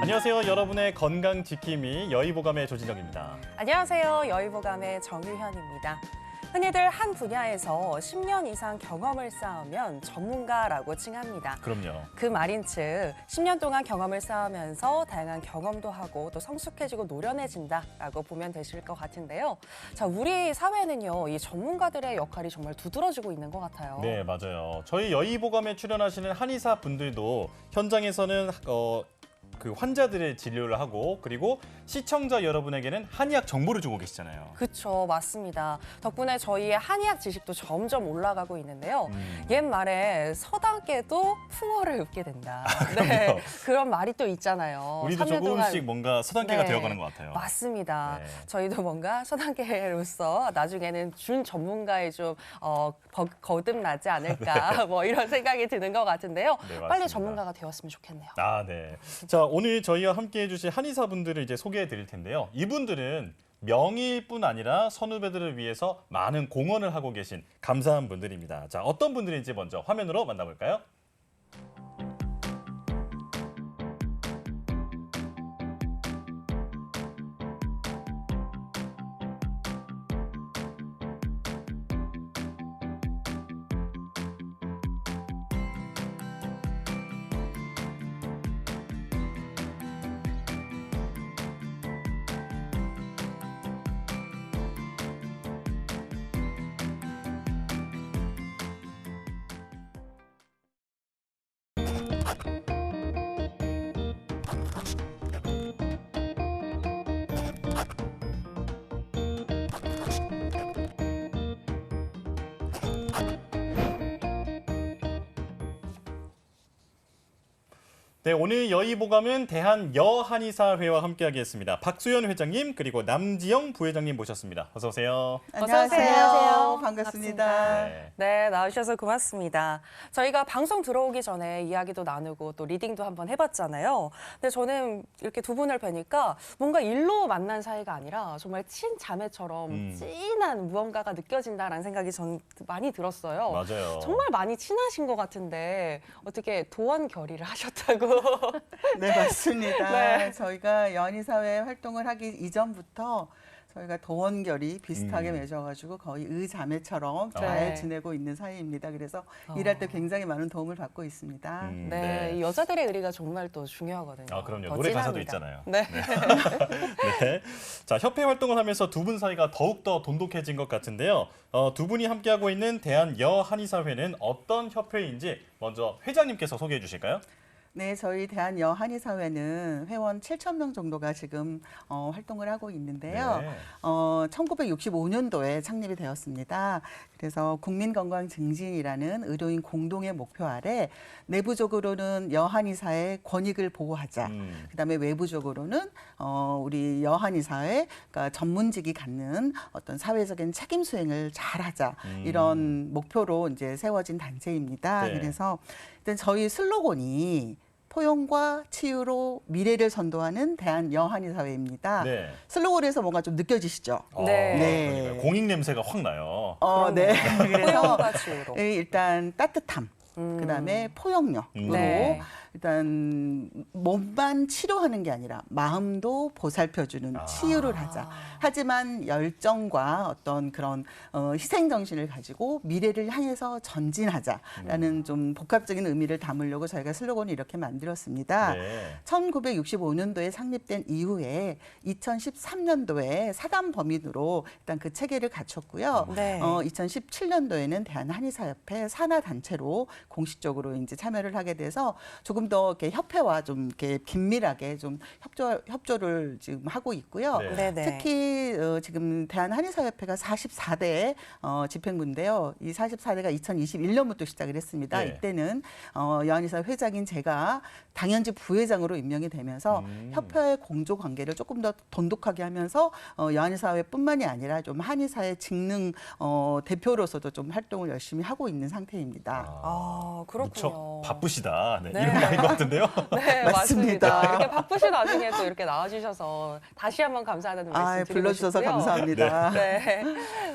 안녕하세요. 여러분의 건강 지킴이 여의보감의 조진정입니다. 안녕하세요. 여의보감의 정유현입니다. 흔히들 한 분야에서 10년 이상 경험을 쌓으면 전문가라고 칭합니다. 그럼요. 그 말인즉 10년 동안 경험을 쌓으면서 다양한 경험도 하고 또 성숙해지고 노련해진다라고 보면 되실 것 같은데요. 자, 우리 사회는요, 이 전문가들의 역할이 정말 두드러지고 있는 것 같아요. 네, 맞아요. 저희 여의보감에 출연하시는 한의사 분들도 현장에서는 그 환자들의 진료를 하고 그리고 시청자 여러분에게는 한의학 정보를 주고 계시잖아요. 그렇죠, 맞습니다. 덕분에 저희의 한의학 지식도 점점 올라가고 있는데요. 옛말에 서당께도 풍어를 읊게 된다. 네, 그런 말이 또 있잖아요. 우리도 3년 조금씩 동안 뭔가 서당계가 네, 되어가는 것 같아요. 맞습니다. 네. 저희도 뭔가 서당계로서 나중에는 준 전문가에 좀 거듭나지 않을까 뭐 이런 생각이 드는 것 같은데요. 네, 맞습니다. 빨리 전문가가 되었으면 좋겠네요. 아, 네. 자, 오늘 저희와 함께해 주실 한의사분들을 이제 소개해 드릴 텐데요. 이분들은 명의뿐 아니라 선후배들을 위해서 많은 공헌을 하고 계신 감사한 분들입니다. 자, 어떤 분들인지 먼저 화면으로 만나볼까요? 네, 오늘 여의보감은 대한여한의사회와 함께하겠습니다. 박수연 회장님 그리고 남지영 부회장님 모셨습니다. 어서 오세요. 안녕하세요. 반갑습니다. 네, 나오셔서 고맙습니다. 저희가 방송 들어오기 전에 이야기도 나누고 또 리딩도 한번 해봤잖아요. 근데 저는 이렇게 두 분을 뵈니까 뭔가 일로 만난 사이가 아니라 정말 친자매처럼 찐한 무언가가 느껴진다라는 생각이 전 많이 들었어요. 맞아요. 정말 많이 친하신 것 같은데 어떻게 도원결의를 하셨다고? 네, 맞습니다. 네. 저희가 연희사회 활동을 하기 이전부터 저희가 도원결이 비슷하게 맺어가지고 거의 의자매처럼 잘 네. 지내고 있는 사이입니다. 그래서 일할 때 굉장히 많은 도움을 받고 있습니다. 네, 이 여자들의 의리가 정말 또 중요하거든요. 아, 그럼요. 더 노래 가사도 찐합니다. 있잖아요. 네. 네. 자, 협회 활동을 하면서 두 분 사이가 더욱더 돈독해진 것 같은데요. 두 분이 함께하고 있는 대한여한의사회는 어떤 협회인지 먼저 회장님께서 소개해 주실까요? 네, 저희 대한여한의사회는 회원 7,000명 정도가 지금 활동을 하고 있는데요. 네. 1965년도에 창립이 되었습니다. 그래서 국민건강 증진이라는 의료인 공동의 목표 아래 내부적으로는 여한의사의 권익을 보호하자. 그다음에 외부적으로는 우리 여한의사의 그러니까 전문직이 갖는 어떤 사회적인 책임 수행을 잘하자. 이런 목표로 이제 세워진 단체입니다. 네. 그래서 일단 저희 슬로건이 포용과 치유로 미래를 선도하는 대한여한의사회입니다. 네. 슬로건에서 뭔가 좀 느껴지시죠? 네. 네. 그러니까요. 공익 냄새가 확 나요. 네. 그래서 포용과 치유로. 일단 따뜻함, 그다음에 포용력으로 네. 일단 몸만 치료하는 게 아니라 마음도 보살펴주는 치유를 하자. 하지만 열정과 어떤 그런 희생 정신을 가지고 미래를 향해서 전진하자라는 좀 복합적인 의미를 담으려고 저희가 슬로건을 이렇게 만들었습니다. 네. 1965년도에 창립된 이후에 2013년도에 사단 범인으로 일단 그 체계를 갖췄고요. 네. 2017년도에는 대한한의사협회 산하 단체로 공식적으로 이제 참여를 하게 돼서 조금 더 이렇게 협회와 좀 이렇게 긴밀하게 좀 협조를 지금 하고 있고요. 네. 네네. 특히 지금 대한한의사협회가 44대 집행부인데요. 이 44대가 2021년부터 시작을 했습니다. 네. 이때는 여한의사 회장인 제가 당연직 부회장으로 임명이 되면서 협회의 공조 관계를 조금 더 돈독하게 하면서 여한의사회뿐만이 아니라 좀 한의사의 직능 대표로서도 좀 활동을 열심히 하고 있는 상태입니다. 아, 그렇군요. 무척 바쁘시다. 네. 네. 이런 된 것 같은데요. 네, 맞습니다. 맞습니다. 이렇게 바쁘신 와중에 또 이렇게 나와주셔서 다시 한번 감사하다는 말씀 드리고 불러주셔서 싶고요. 감사합니다. 네.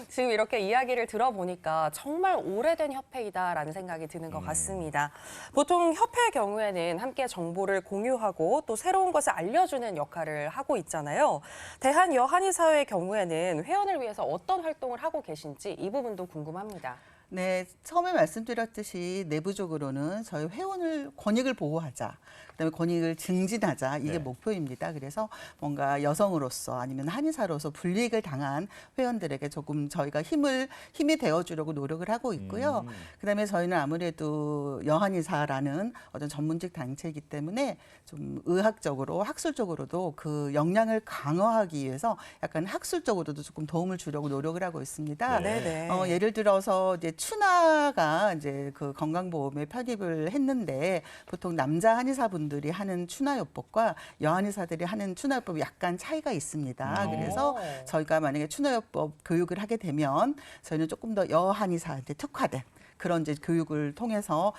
지금 이렇게 이야기를 들어보니까 정말 오래된 협회이다라는 생각이 드는 것 같습니다. 보통 협회의 경우에는 함께 정보를 공유하고 또 새로운 것을 알려주는 역할을 하고 있잖아요. 대한여한의사회의 경우에는 회원을 위해서 어떤 활동을 하고 계신지 이 부분도 궁금합니다. 네, 처음에 말씀드렸듯이 내부적으로는 저희 회원을 권익을 보호하자, 그다음에 권익을 증진하자 이게 네. 목표입니다. 그래서 뭔가 여성으로서 아니면 한의사로서 불이익을 당한 회원들에게 조금 저희가 힘이 되어주려고 노력을 하고 있고요. 그다음에 저희는 아무래도 여한의사라는 어떤 전문직 단체이기 때문에 좀 의학적으로, 학술적으로도 그 역량을 강화하기 위해서 약간 학술적으로도 조금 도움을 주려고 노력을 하고 있습니다. 네. 네네. 예를 들어서 이제 추나가 이제 그 건강보험에 편입을 했는데 보통 남자 한의사분들이 하는 추나요법과 여한의사들이 하는 추나요법이 약간 차이가 있습니다. 그래서 저희가 만약에 추나요법 교육을 하게 되면 저희는 조금 더 여한의사한테 특화된 그런 이제 교육을 통해서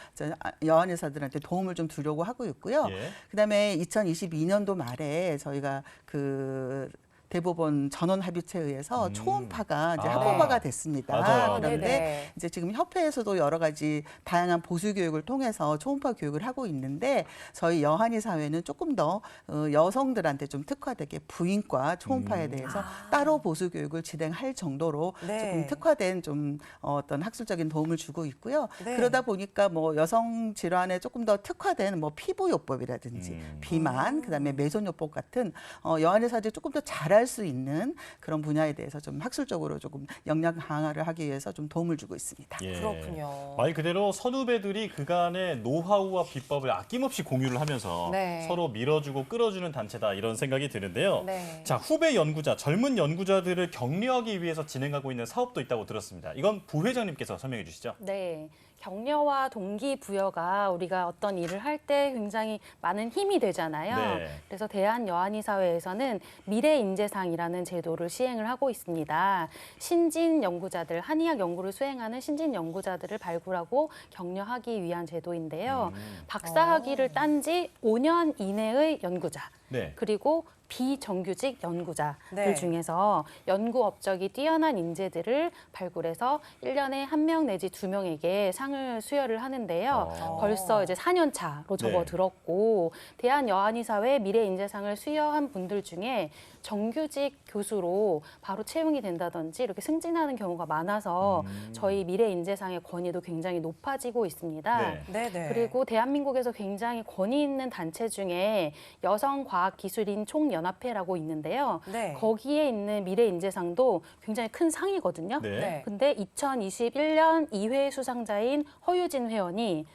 여한의사들한테 도움을 좀 주려고 하고 있고요. 예. 그다음에 2022년도 말에 저희가 그 대법원 전원합의체에 의해서 초음파가 이제 합법화가 됐습니다. 맞아요. 그런데 네네. 이제 지금 협회에서도 여러 가지 다양한 보수 교육을 통해서 초음파 교육을 하고 있는데 저희 여한의 사회는 조금 더 여성들한테 좀 특화되게 부인과 초음파에 대해서 따로 보수 교육을 진행할 정도로 네. 조금 특화된 좀 어떤 학술적인 도움을 주고 있고요. 네. 그러다 보니까 뭐 여성 질환에 조금 더 특화된 뭐 피부요법이라든지 비만, 그다음에 메소요법 같은 여한의사들이 조금 더 잘할 수 있는 그런 분야에 대해서 좀 학술적으로 조금 역량 강화를 하기 위해서 좀 도움을 주고 있습니다. 예. 그렇군요. 말 그대로 선후배들이 그간의 노하우와 비법을 아낌없이 공유를 하면서 네. 서로 밀어주고 끌어주는 단체다 이런 생각이 드는데요. 네. 자, 후배 연구자, 젊은 연구자들을 격려하기 위해서 진행하고 있는 사업도 있다고 들었습니다. 이건 부회장님께서 설명해 주시죠. 네. 격려와 동기부여가 우리가 어떤 일을 할 때 굉장히 많은 힘이 되잖아요. 네. 그래서 대한여한의사회에서는 미래인재상이라는 제도를 시행을 하고 있습니다. 신진 연구자들, 한의학 연구를 수행하는 신진 연구자들을 발굴하고 격려하기 위한 제도인데요. 박사학위를 딴 지 5년 이내의 연구자, 네. 그리고 비정규직 연구자들 네. 중에서 연구 업적이 뛰어난 인재들을 발굴해서 1년에 1명 내지 2명에게 상을 수여를 하는데요. 벌써 이제 4년 차로 접어들었고 대한여한의사회 미래인재상을 수여한 분들 중에 정규직 교수로 바로 채용이 된다든지 이렇게 승진하는 경우가 많아서 저희 미래인재상의 권위도 굉장히 높아지고 있습니다. 네. 네네. 그리고 대한민국에서 굉장히 권위 있는 단체 중에 여성과학기술인 총연합회라고 있는데요. 네. 거기에 있는 미래인재상도 굉장히 큰 상이거든요. 네. 네. 근데 2021년 2회 수상자인 허유진 회원이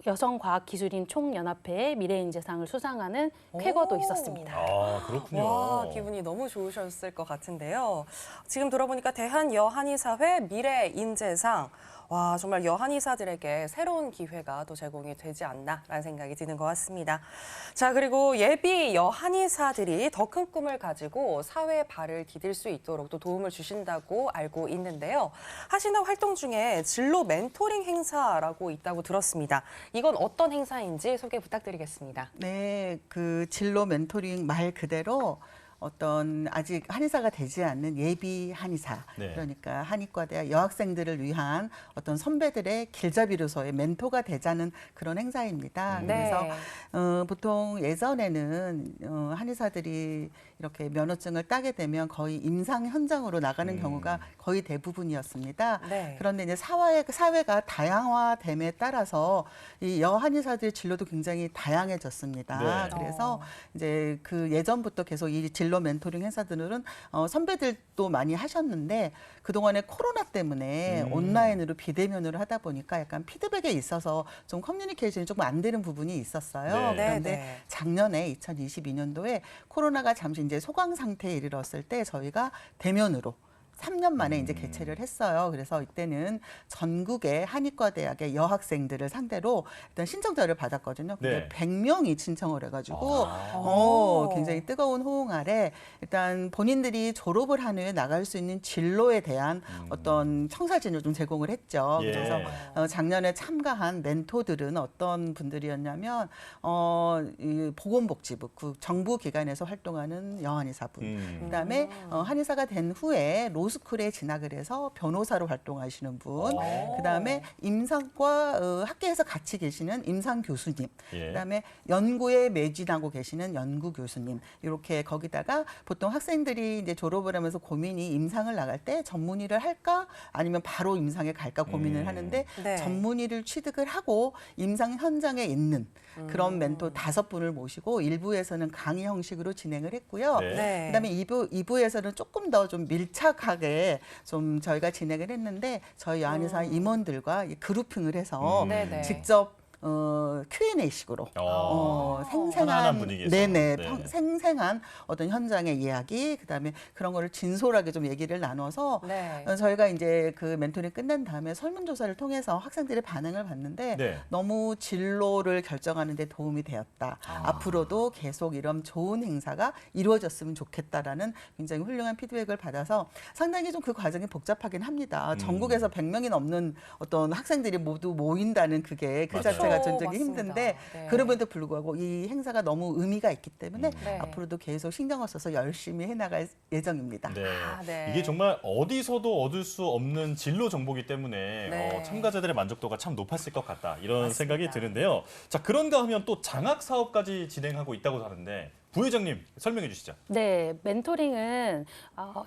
여성과학기술인 총연합회의 미래인재상을 수상하는 쾌거도 오. 있었습니다. 아, 그렇군요. 와, 기분이 너무 좋으셨을 것 같은데요. 지금 들어보니까 대한여한의사회 미래인재상. 와, 정말 여한의사들에게 새로운 기회가 또 제공이 되지 않나라는 생각이 드는 것 같습니다. 자, 그리고 예비 여한의사들이 더 큰 꿈을 가지고 사회에 발을 디딜 수 있도록 또 도움을 주신다고 알고 있는데요. 하시는 활동 중에 진로 멘토링 행사라고 있다고 들었습니다. 이건 어떤 행사인지 소개 부탁드리겠습니다. 네, 그 진로 멘토링 말 그대로 어떤 아직 한의사가 되지 않는 예비 한의사, 네. 그러니까 한의과대 여학생들을 위한 어떤 선배들의 길잡이로서의 멘토가 되자는 그런 행사입니다. 그래서 보통 예전에는 한의사들이 이렇게 면허증을 따게 되면 거의 임상 현장으로 나가는 경우가 거의 대부분이었습니다. 네. 그런데 이제 사회가 다양화됨에 따라서 이 여한의사들의 진로도 굉장히 다양해졌습니다. 네. 그래서 이제 그 예전부터 계속 이 진로 멘토링 행사들은 선배들도 많이 하셨는데 그동안에 코로나 때문에 온라인으로 비대면으로 하다 보니까 약간 피드백에 있어서 좀 커뮤니케이션이 조금 안 되는 부분이 있었어요. 네. 그런데 네. 작년에 2022년도에 코로나가 잠시 이제 소강 상태에 이르렀을 때 저희가 대면으로 3년 만에 이제 개최를 했어요. 그래서 이때는 전국의 한의과 대학의 여학생들을 상대로 일단 신청자를 받았거든요. 근데 네. 100명이 신청을 해가지고 굉장히 뜨거운 호응 아래 일단 본인들이 졸업을 한 후에 나갈 수 있는 진로에 대한 어떤 청사진을 좀 제공을 했죠. 예. 그래서 작년에 참가한 멘토들은 어떤 분들이었냐면 이 보건복지부 그 정부 기관에서 활동하는 여한의사분, 그다음에 한의사가 된 후에 로스쿨에 진학을 해서 변호사로 활동하시는 분, 그다음에 임상과 학계에서 같이 계시는 임상 교수님, 예. 그다음에 연구에 매진하고 계시는 연구 교수님, 이렇게 거기다가 보통 학생들이 이제 졸업을 하면서 고민이 임상을 나갈 때 전문의를 할까 아니면 바로 임상에 갈까 고민을 하는데 네. 전문의를 취득을 하고 임상 현장에 있는 그런 멘토 5분을 모시고 1부에서는 강의 형식으로 진행을 했고요. 네. 네. 그다음에 2부에서는 조금 더 좀 밀착하게 좀 저희가 진행을 했는데 저희 여한의사 임원들과 그룹핑을 해서 네네. 직접 Q&A식으로 편안한 생생한 분위기에서. 네네 네. 생생한 어떤 현장의 이야기 그다음에 그런 거를 진솔하게 좀 얘기를 나눠서 네. 저희가 이제 그 멘토링 끝난 다음에 설문조사를 통해서 학생들의 반응을 봤는데 네. 너무 진로를 결정하는 데 도움이 되었다. 앞으로도 계속 이런 좋은 행사가 이루어졌으면 좋겠다라는 굉장히 훌륭한 피드백을 받아서 상당히 좀 그 과정이 복잡하긴 합니다. 전국에서 100명이 넘는 어떤 학생들이 모두 모인다는 그게 그 맞아요. 자체가 굉장히 맞습니다. 힘든데 네. 그럼에도 불구하고 이 행사가 너무 의미가 있기 때문에 네. 앞으로도 계속 신경을 써서 열심히 해나갈 예정입니다. 네. 네. 이게 정말 어디서도 얻을 수 없는 진로 정보이기 때문에 네. 참가자들의 만족도가 참 높았을 것 같다 이런 맞습니다. 생각이 드는데요. 자, 그런가 하면 또 장학 사업까지 진행하고 있다고 하는데 부회장님 설명해 주시죠. 네, 멘토링은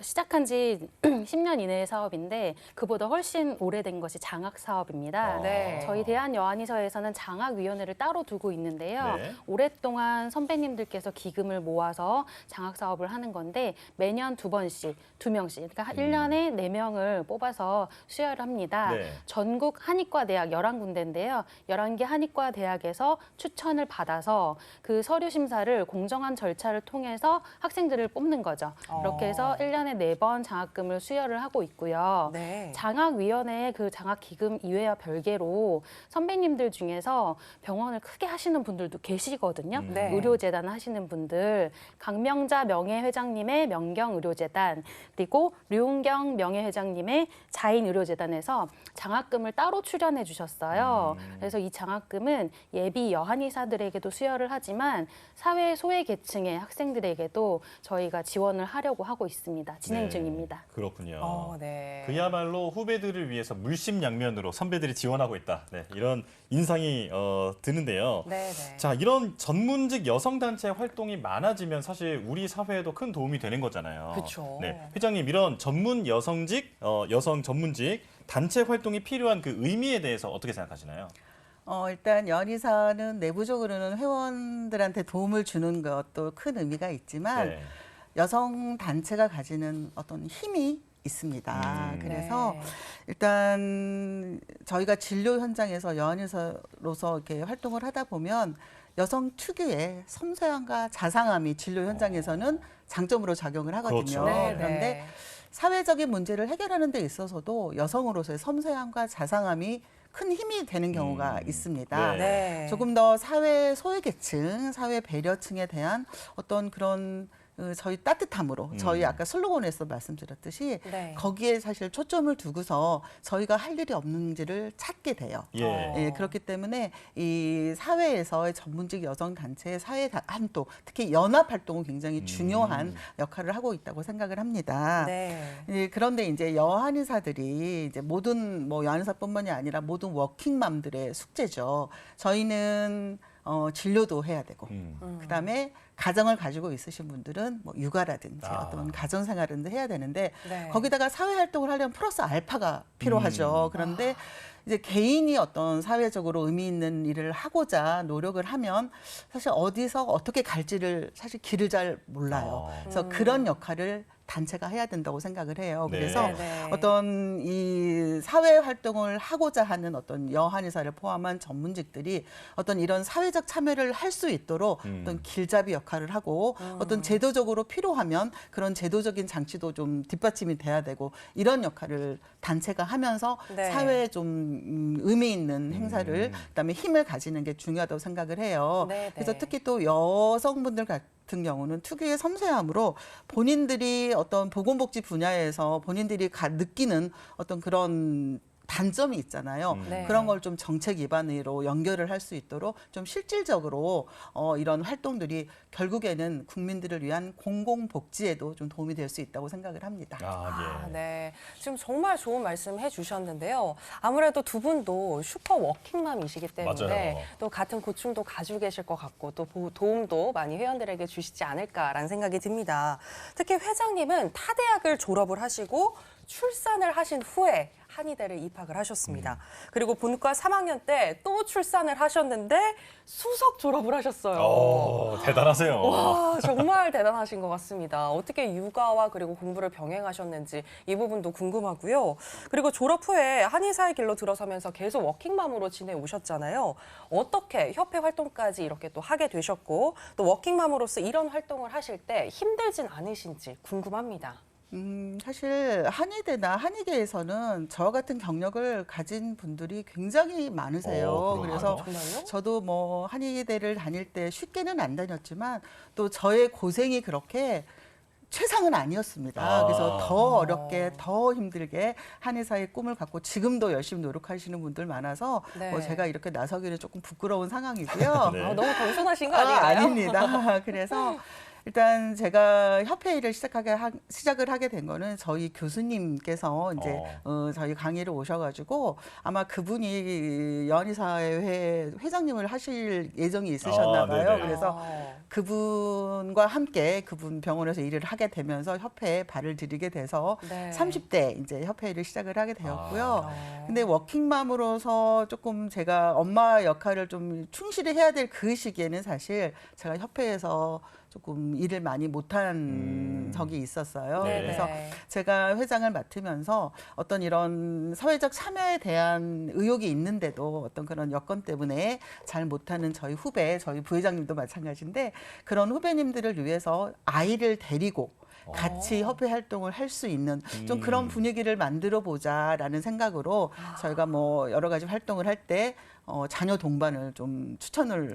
시작한 지 10년 이내의 사업인데 그보다 훨씬 오래된 것이 장학 사업입니다. 네. 저희 대한여한의서에서는 장학위원회를 따로 두고 있는데요. 네. 오랫동안 선배님들께서 기금을 모아서 장학 사업을 하는 건데 매년 2번씩, 2명씩, 그러니까 1년에 4명을 뽑아서 수여를 합니다. 네. 전국 한의과 대학 11군데인데요. 11개 한의과 대학에서 추천을 받아서 그 서류 심사를 공정한 절차를 통해서 학생들을 뽑는 거죠. 이렇게 해서 1년에 4번 장학금을 수여를 하고 있고요. 네. 장학위원회 그 장학기금 이외와 별개로 선배님들 중에서 병원을 크게 하시는 분들도 계시거든요. 네. 의료재단 하시는 분들, 강명자 명예회장님의 명경의료재단, 그리고 류은경 명예회장님의 자인의료재단에서 장학금을 따로 출연해 주셨어요. 그래서 이 장학금은 예비 여한의사들에게도 수여를 하지만 사회 소외 계층의 학생들에게도 저희가 지원을 하려고 하고 있습니다. 진행 네. 중입니다. 그렇군요. 네. 그야말로 후배들을 위해서 물심양면으로 선배들이 지원하고 있다. 네, 이런 인상이 드는데요. 네, 네. 자, 이런 전문직 여성단체 활동이 많아지면 사실 우리 사회에도 큰 도움이 되는 거잖아요. 그쵸. 네, 회장님 이런 전문 여성직, 여성 전문직 단체 활동이 필요한 그 의미에 대해서 어떻게 생각하시나요? 일단 연의사는 내부적으로는 회원들한테 도움을 주는 것도 큰 의미가 있지만 네. 여성 단체가 가지는 어떤 힘이 있습니다. 그래서 네. 일단 저희가 진료 현장에서 여한의사로서 이렇게 활동을 하다 보면 여성 특유의 섬세함과 자상함이 진료 현장에서는 장점으로 작용을 하거든요. 그렇죠. 네, 그런데 네. 사회적인 문제를 해결하는 데 있어서도 여성으로서의 섬세함과 자상함이 큰 힘이 되는 경우가 있습니다. 네. 네. 조금 더 사회 소외계층, 사회 배려층에 대한 어떤 그런 저희 따뜻함으로 저희 아까 슬로건에서 말씀드렸듯이 네. 거기에 사실 초점을 두고서 저희가 할 일이 없는지를 찾게 돼요. 예. 예, 그렇기 때문에 이 사회에서의 전문직 여성 단체의 사회 한도, 특히 연합 활동은 굉장히 중요한 역할을 하고 있다고 생각을 합니다. 네. 예, 그런데 이제 여한의사들이 이제 모든 뭐 여한의사뿐만이 아니라 모든 워킹맘들의 숙제죠. 저희는 진료도 해야 되고, 그다음에 가정을 가지고 있으신 분들은 뭐 육아라든지 어떤 가정 생활을 해야 되는데 네. 거기다가 사회 활동을 하려면 플러스 알파가 필요하죠. 그런데 이제 개인이 어떤 사회적으로 의미 있는 일을 하고자 노력을 하면 사실 어디서 어떻게 갈지를 사실 길을 잘 몰라요. 그래서 그런 역할을 단체가 해야 된다고 생각을 해요. 네. 그래서 네. 어떤 이 사회 활동을 하고자 하는 어떤 여한의사를 포함한 전문직들이 어떤 이런 사회적 참여를 할 수 있도록 어떤 길잡이 역할을 하고 어떤 제도적으로 필요하면 그런 제도적인 장치도 좀 뒷받침이 돼야 되고 이런 역할을 단체가 하면서 네. 사회에 좀 의미 있는 행사를 그다음에 힘을 가지는 게 중요하다고 생각을 해요. 네, 그래서 네. 특히 또 여성분들 같은 경우는 특유의 섬세함으로 본인들이 어떤 보건복지 분야에서 본인들이 느끼는 어떤 그런 단점이 있잖아요. 네. 그런 걸 좀 정책 기반으로 연결을 할 수 있도록 좀 실질적으로 이런 활동들이 결국에는 국민들을 위한 공공복지에도 좀 도움이 될 수 있다고 생각을 합니다. 아, 예. 네. 지금 정말 좋은 말씀 해주셨는데요. 아무래도 두 분도 슈퍼 워킹맘이시기 때문에 맞아요. 또 같은 고충도 가지고 계실 것 같고 또 도움도 많이 회원들에게 주시지 않을까라는 생각이 듭니다. 특히 회장님은 타대학을 졸업을 하시고 출산을 하신 후에 한의대를 입학을 하셨습니다. 그리고 본과 3학년 때 또 출산을 하셨는데 수석 졸업을 하셨어요. 대단하세요. 와, 정말 대단하신 것 같습니다. 어떻게 육아와 그리고 공부를 병행하셨는지 이 부분도 궁금하고요. 그리고 졸업 후에 한의사의 길로 들어서면서 계속 워킹맘으로 지내오셨잖아요. 어떻게 협회 활동까지 이렇게 또 하게 되셨고 또 워킹맘으로서 이런 활동을 하실 때 힘들진 않으신지 궁금합니다. 사실 한의대나 한의계에서는 저와 같은 경력을 가진 분들이 굉장히 많으세요. 그래요? 그래서 정말요? 저도 뭐 한의대를 다닐 때 쉽게는 안 다녔지만 또 저의 고생이 그렇게 최상은 아니었습니다. 그래서 더 어렵게, 더 힘들게 한의사의 꿈을 갖고 지금도 열심히 노력하시는 분들 많아서 네. 뭐 제가 이렇게 나서기는 조금 부끄러운 상황이고요. 네. 너무 겸손하신 거 아닌가요? 아닙니다. 그래서 일단 제가 협회 일을 시작을 하게 된 거는 저희 교수님께서 이제 저희 강의를 오셔가지고 아마 그분이 연희사회 회장님을 하실 예정이 있으셨나 봐요. 네네. 그래서 그분과 함께 그분 병원에서 일을 하게 되면서 협회에 발을 들이게 돼서 네. 30대 이제 협회 일을 시작을 하게 되었고요. 아. 근데 워킹맘으로서 조금 제가 엄마 역할을 좀 충실히 해야 될 그 시기에는 사실 제가 협회에서 조금 일을 많이 못한 적이 있었어요. 네. 그래서 제가 회장을 맡으면서 어떤 이런 사회적 참여에 대한 의욕이 있는데도 어떤 그런 여건 때문에 잘 못하는 저희 후배, 저희 부회장님도 마찬가지인데 그런 후배님들을 위해서 아이를 데리고 같이 협회 활동을 할 수 있는 좀 그런 분위기를 만들어 보자라는 생각으로 저희가 뭐 여러 가지 활동을 할 때 자녀 동반을 좀 추천을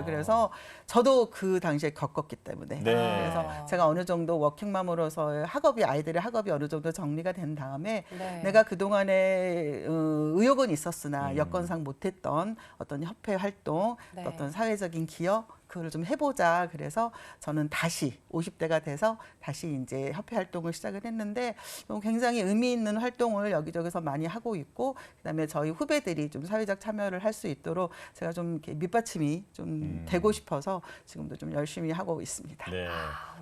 그래서 저도 그 당시에 겪었기 때문에 네. 그래서 제가 어느 정도 워킹맘으로서 아이들의 학업이 어느 정도 정리가 된 다음에 네. 내가 그동안에 의욕은 있었으나 여건상 못했던 어떤 협회 활동 네. 어떤 사회적인 기여 그걸 좀 해보자. 그래서 저는 다시 50대가 돼서 다시 이제 협회 활동을 시작을 했는데 굉장히 의미 있는 활동을 여기저기서 많이 하고 있고 그다음에 저희 후배들이 좀 사회적 참여를 할 수 있도록 제가 좀 이렇게 밑받침이 좀 되고 싶어서 지금도 좀 열심히 하고 있습니다. 네.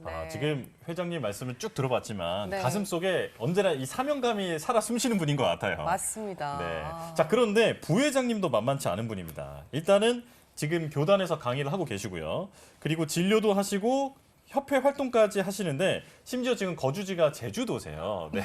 네. 지금 회장님 말씀을 쭉 들어봤지만 네. 가슴 속에 언제나 이 사명감이 살아 숨쉬는 분인 것 같아요. 맞습니다. 네. 아. 자, 그런데 부회장님도 만만치 않은 분입니다. 일단은 지금 교단에서 강의를 하고 계시고요. 그리고 진료도 하시고 협회 활동까지 하시는데 심지어 지금 거주지가 제주도세요. 네.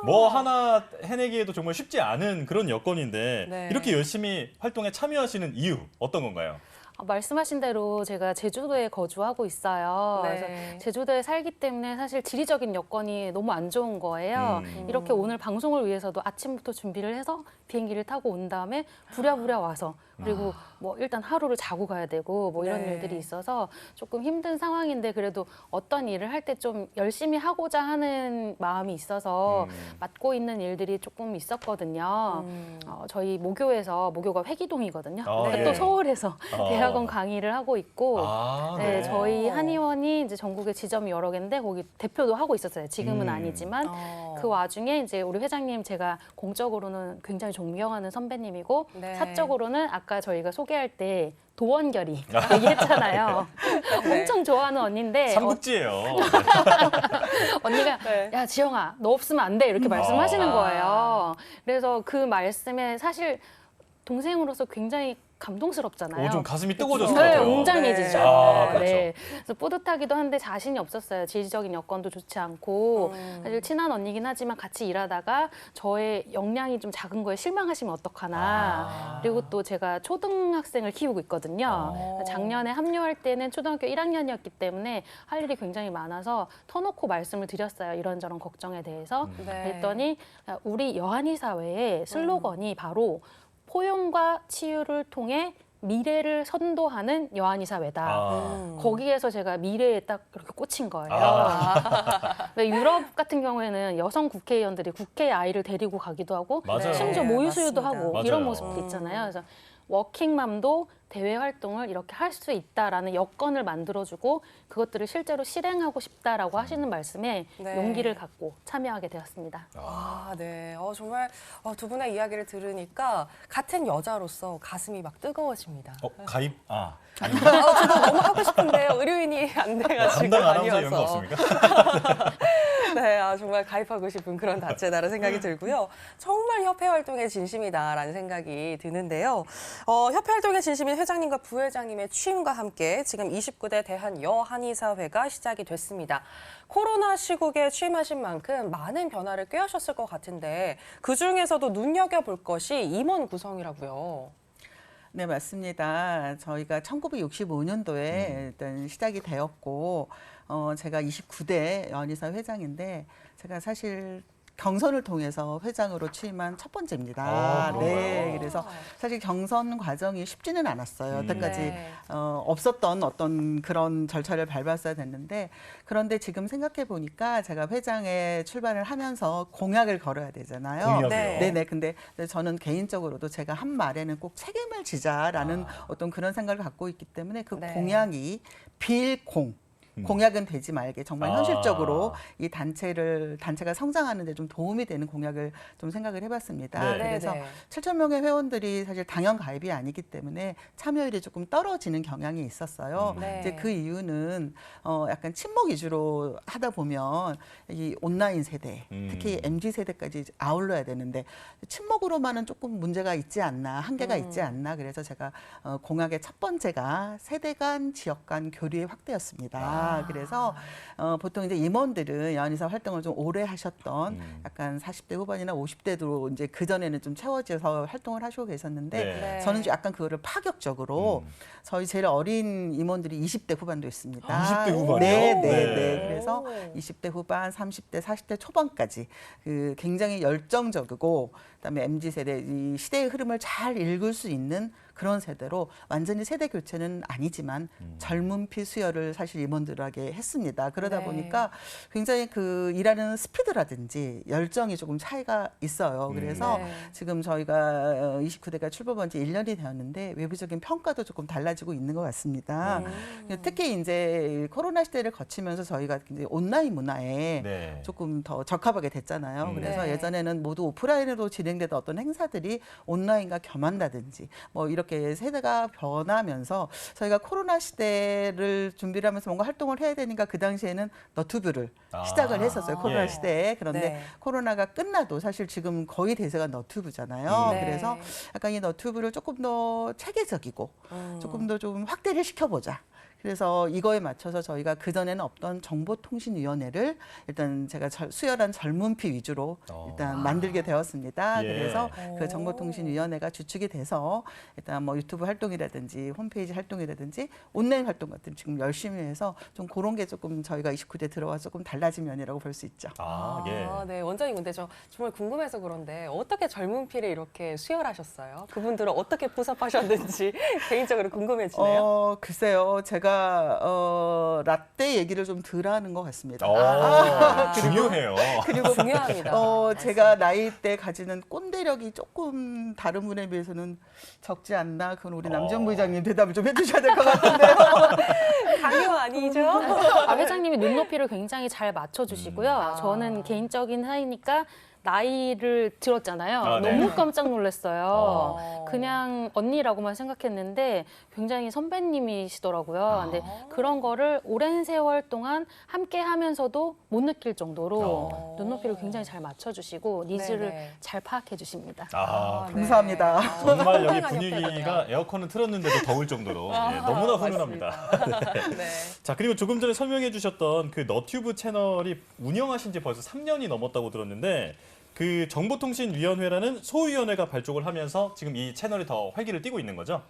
뭐 하나 해내기에도 정말 쉽지 않은 그런 여건인데 네. 이렇게 열심히 활동에 참여하시는 이유 어떤 건가요? 말씀하신 대로 제가 제주도에 거주하고 있어요. 네. 그래서 제주도에 살기 때문에 사실 지리적인 여건이 너무 안 좋은 거예요. 이렇게 오늘 방송을 위해서도 아침부터 준비를 해서 비행기를 타고 온 다음에 부랴부랴 와서 그리고 뭐 일단 하루를 자고 가야 되고 뭐 이런 네. 일들이 있어서 조금 힘든 상황인데 그래도 어떤 일을 할 때 좀 열심히 하고자 하는 마음이 있어서 맡고 있는 일들이 조금 있었거든요. 저희 모교에서 모교가 회기동이거든요. 근데 예. 또 서울에서 대학원 강의를 하고 있고 네, 네. 저희 한의원이 이제 전국에 지점이 여러 개인데 거기 대표도 하고 있었어요. 지금은 아니지만 그 와중에 이제 우리 회장님 제가 공적으로는 굉장히 존경하는 선배님이고 네. 사적으로는 아까 저희가 소개할 때 도원결이 얘기했잖아요. 네. 엄청 좋아하는 언니인데 삼국지예요. 언니가 네. 야 지영아 너 없으면 안 돼 이렇게 말씀하시는 아. 거예요. 그래서 그 말씀에 사실 동생으로서 굉장히 감동스럽잖아요. 좀 가슴이 뜨거워졌을 것 네, 같아요. 웅장해지죠. 네. 아, 그렇죠. 네. 그래서 뿌듯하기도 한데 자신이 없었어요. 지지적인 여건도 좋지 않고 사실 친한 언니긴 하지만 같이 일하다가 저의 역량이 좀 작은 거에 실망하시면 어떡하나. 그리고 또 제가 초등학생을 키우고 있거든요. 작년에 합류할 때는 초등학교 1학년이었기 때문에 할 일이 굉장히 많아서 터놓고 말씀을 드렸어요. 이런저런 걱정에 대해서. 네. 그랬더니 우리 여한이 사회의 슬로건이 바로 포용과 치유를 통해 미래를 선도하는 여한이 사회다. 거기에서 제가 미래에 딱 그렇게 꽂힌 거예요. 왜 유럽 같은 경우에는 여성 국회의원들이 국회에 아이를 데리고 가기도 하고 맞아요. 심지어 모유수유도 맞습니다. 하고 맞아요. 이런 모습도 있잖아요. 그래서 워킹맘도 대외 활동을 이렇게 할 수 있다라는 여건을 만들어주고 그것들을 실제로 실행하고 싶다라고 하시는 말씀에 네. 용기를 갖고 참여하게 되었습니다. 아, 네. 정말 두 분의 이야기를 들으니까 같은 여자로서 가슴이 막 뜨거워집니다. 가입 저도 너무 하고 싶은데요. 의료인이 안 돼가지고 담당 아나운서 이런 거 아니어서. 없습니까? 네, 정말 가입하고 싶은 그런 단체다라는 생각이 들고요. 정말 협회 활동에 진심이다라는 생각이 드는데요. 협회 활동에 진심인 회장님과 부회장님의 취임과 함께 지금 29대 대한 여한의사회가 시작이 됐습니다. 코로나 시국에 취임하신 만큼 많은 변화를 꾀하셨을 것 같은데 그중에서도 눈여겨볼 것이 임원 구성이라고요. 네, 맞습니다. 저희가 1965년도에 일단 시작이 되었고, 제가 29대 연희사 회장인데, 제가 사실 경선을 통해서 회장으로 취임한 첫 번째입니다. 네, 그래서 사실 경선 과정이 쉽지는 않았어요. 여태까지 네. 없었던 어떤 그런 절차를 밟았어야 됐는데, 그런데 지금 생각해 보니까 제가 회장에 출발을 하면서 공약을 걸어야 되잖아요. 공약이요? 네. 네네. 근데 저는 개인적으로도 제가 한 말에는 꼭 책임을 지자라는 어떤 그런 생각을 갖고 있기 때문에 그 네. 공약이 빌공. 공약은 되지 말게 정말 현실적으로 이 단체가 성장하는 데 좀 도움이 되는 공약을 좀 생각을 해봤습니다. 네. 그래서 네. 7천 명의 회원들이 사실 당연 가입이 아니기 때문에 참여율이 조금 떨어지는 경향이 있었어요. 네. 이제 그 이유는 약간 친목 위주로 하다 보면 이 온라인 세대, 특히 MZ 세대까지 아울러야 되는데 친목으로만은 조금 문제가 있지 않나, 한계가 있지 않나. 그래서 제가 공약의 첫 번째가 세대 간, 지역 간 교류의 확대였습니다. 그래서 보통 이제 임원들은 여한의사 활동을 좀 오래 하셨던 약간 40대 후반이나 50대도 이제 그 전에는 좀 채워져서 활동을 하시고 계셨는데 네. 저는 좀 약간 그거를 파격적으로 저희 제일 어린 임원들이 20대 후반도 있습니다. 20대 후반이요? 네, 네, 네. 네. 그래서 20대 후반, 30대, 40대 초반까지 그 굉장히 열정적이고 그다음에 MZ 세대 이 시대의 흐름을 잘 읽을 수 있는 그런 세대로 완전히 세대 교체는 아니지만 젊은 피 수혈을 사실 임원들에게 했습니다. 그러다 네. 보니까 굉장히 그 일하는 스피드라든지 열정이 조금 차이가 있어요. 그래서 네. 지금 저희가 29대가 출범한 지 1년이 되었는데 외부적인 평가도 조금 달라지고 있는 것 같습니다. 특히 이제 코로나 시대를 거치면서 저희가 이제 온라인 문화에 네. 조금 더 적합하게 됐잖아요. 그래서 네. 예전에는 모두 오프라인으로 진행되던 어떤 행사들이 온라인과 겸한다든지 뭐 이렇게 세대가 변하면서 저희가 코로나 시대를 준비를 하면서 뭔가 활동을 해야 되니까 그 당시에는 너튜브를 시작을 했었어요. 코로나 예. 시대에. 그런데 네. 코로나가 끝나도 사실 지금 거의 대세가 너튜브잖아요. 네. 그래서 약간 이 너튜브를 조금 더 체계적이고 조금 더 좀 확대를 시켜보자. 그래서 이거에 맞춰서 저희가 그전에는 없던 정보통신위원회를 일단 제가 수혈한 젊은 피 위주로 일단 만들게 되었습니다. 예. 그래서 그 정보통신위원회가 주축이 돼서 일단 뭐 유튜브 활동이라든지 홈페이지 활동이라든지 온라인 활동 같은 지금 열심히 해서 좀 그런 게 조금 저희가 29대 들어와서 조금 달라진 면이라고 볼 수 있죠. 네, 원장님 근데 저 정말 궁금해서 그런데 어떻게 젊은 피를 이렇게 수혈하셨어요? 그분들은 어떻게 포섭하셨는지 개인적으로 궁금해지네요. 글쎄요. 제가 라떼 얘기를 좀 덜 하는 것 같습니다. 중요해요. 그리고 중요합니다. 제가 나이 때 가지는 꼰대력이 조금 다른 분에 비해서는 적지 않나. 그건 우리 남지원 부회장님 대답을 좀 해주셔야 될 것 같은데요. 강요 아니죠? 회장님이 눈높이를 굉장히 잘 맞춰주시고요. 저는 개인적인 사이니까 나이를 들었잖아요. 아, 네. 너무 깜짝 놀랐어요. 어. 그냥 언니라고만 생각했는데 굉장히 선배님이시더라고요. 근데 그런 거를 오랜 세월 동안 함께 하면서도 못 느낄 정도로 눈높이를 굉장히 잘 맞춰주시고 니즈를 네네. 잘 파악해 주십니다. 아, 네. 감사합니다. 아, 정말 여기 훌륭한 분위기가 에어컨을 틀었는데도 더울 정도로 너무나 훈훈합니다. 맞습니다. 네. 자, 그리고 조금 전에 설명해 주셨던 그 너튜브 채널이 운영하신 지 벌써 3년이 넘었다고 들었는데 그 정보통신위원회라는 소위원회가 발족을 하면서 지금 이 채널이 더 활기를 띠고 있는 거죠?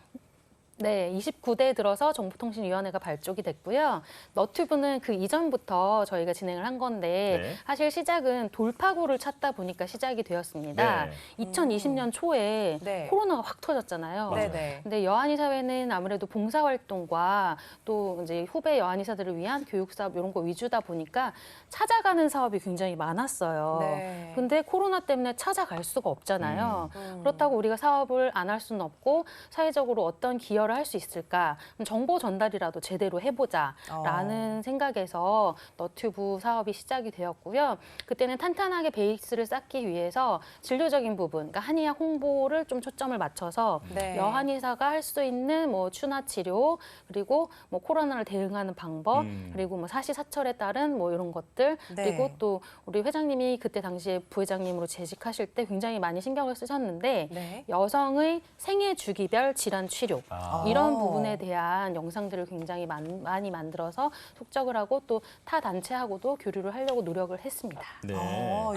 네, 29대에 들어서 정보통신위원회가 발족이 됐고요. 너튜브는 그 이전부터 저희가 진행을 한 건데 네. 사실 시작은 돌파구를 찾다 보니까 시작이 되었습니다. 네. 2020년 초에 네. 코로나가 확 터졌잖아요. 맞아요. 네네. 근데 여한이 사회는 아무래도 봉사활동과 또 이제 후배 여한이사들을 위한 교육 사업 이런 거 위주다 보니까 찾아가는 사업이 굉장히 많았어요. 네. 근데 코로나 때문에 찾아갈 수가 없잖아요. 그렇다고 우리가 사업을 안 할 수는 없고 사회적으로 어떤 기여를 할 수 있을까? 그럼 정보 전달이라도 제대로 해보자라는 생각에서 너튜브 사업이 시작이 되었고요. 그때는 탄탄하게 베이스를 쌓기 위해서 진료적인 부분, 그러니까 한의학 홍보를 좀 초점을 맞춰서 네. 여한의사가 할 수 있는 뭐 추나 치료 그리고 뭐 코로나를 대응하는 방법 그리고 뭐 사시사철에 따른 뭐 이런 것들 네. 그리고 또 우리 회장님이 그때 당시에 부회장님으로 재직하실 때 굉장히 많이 신경을 쓰셨는데 네. 여성의 생애 주기별 질환 치료 아. 이런 부분에 대한 영상들을 굉장히 많이 만들어서 속적을 하고 또 타 단체하고도 교류를 하려고 노력을 했습니다. 네.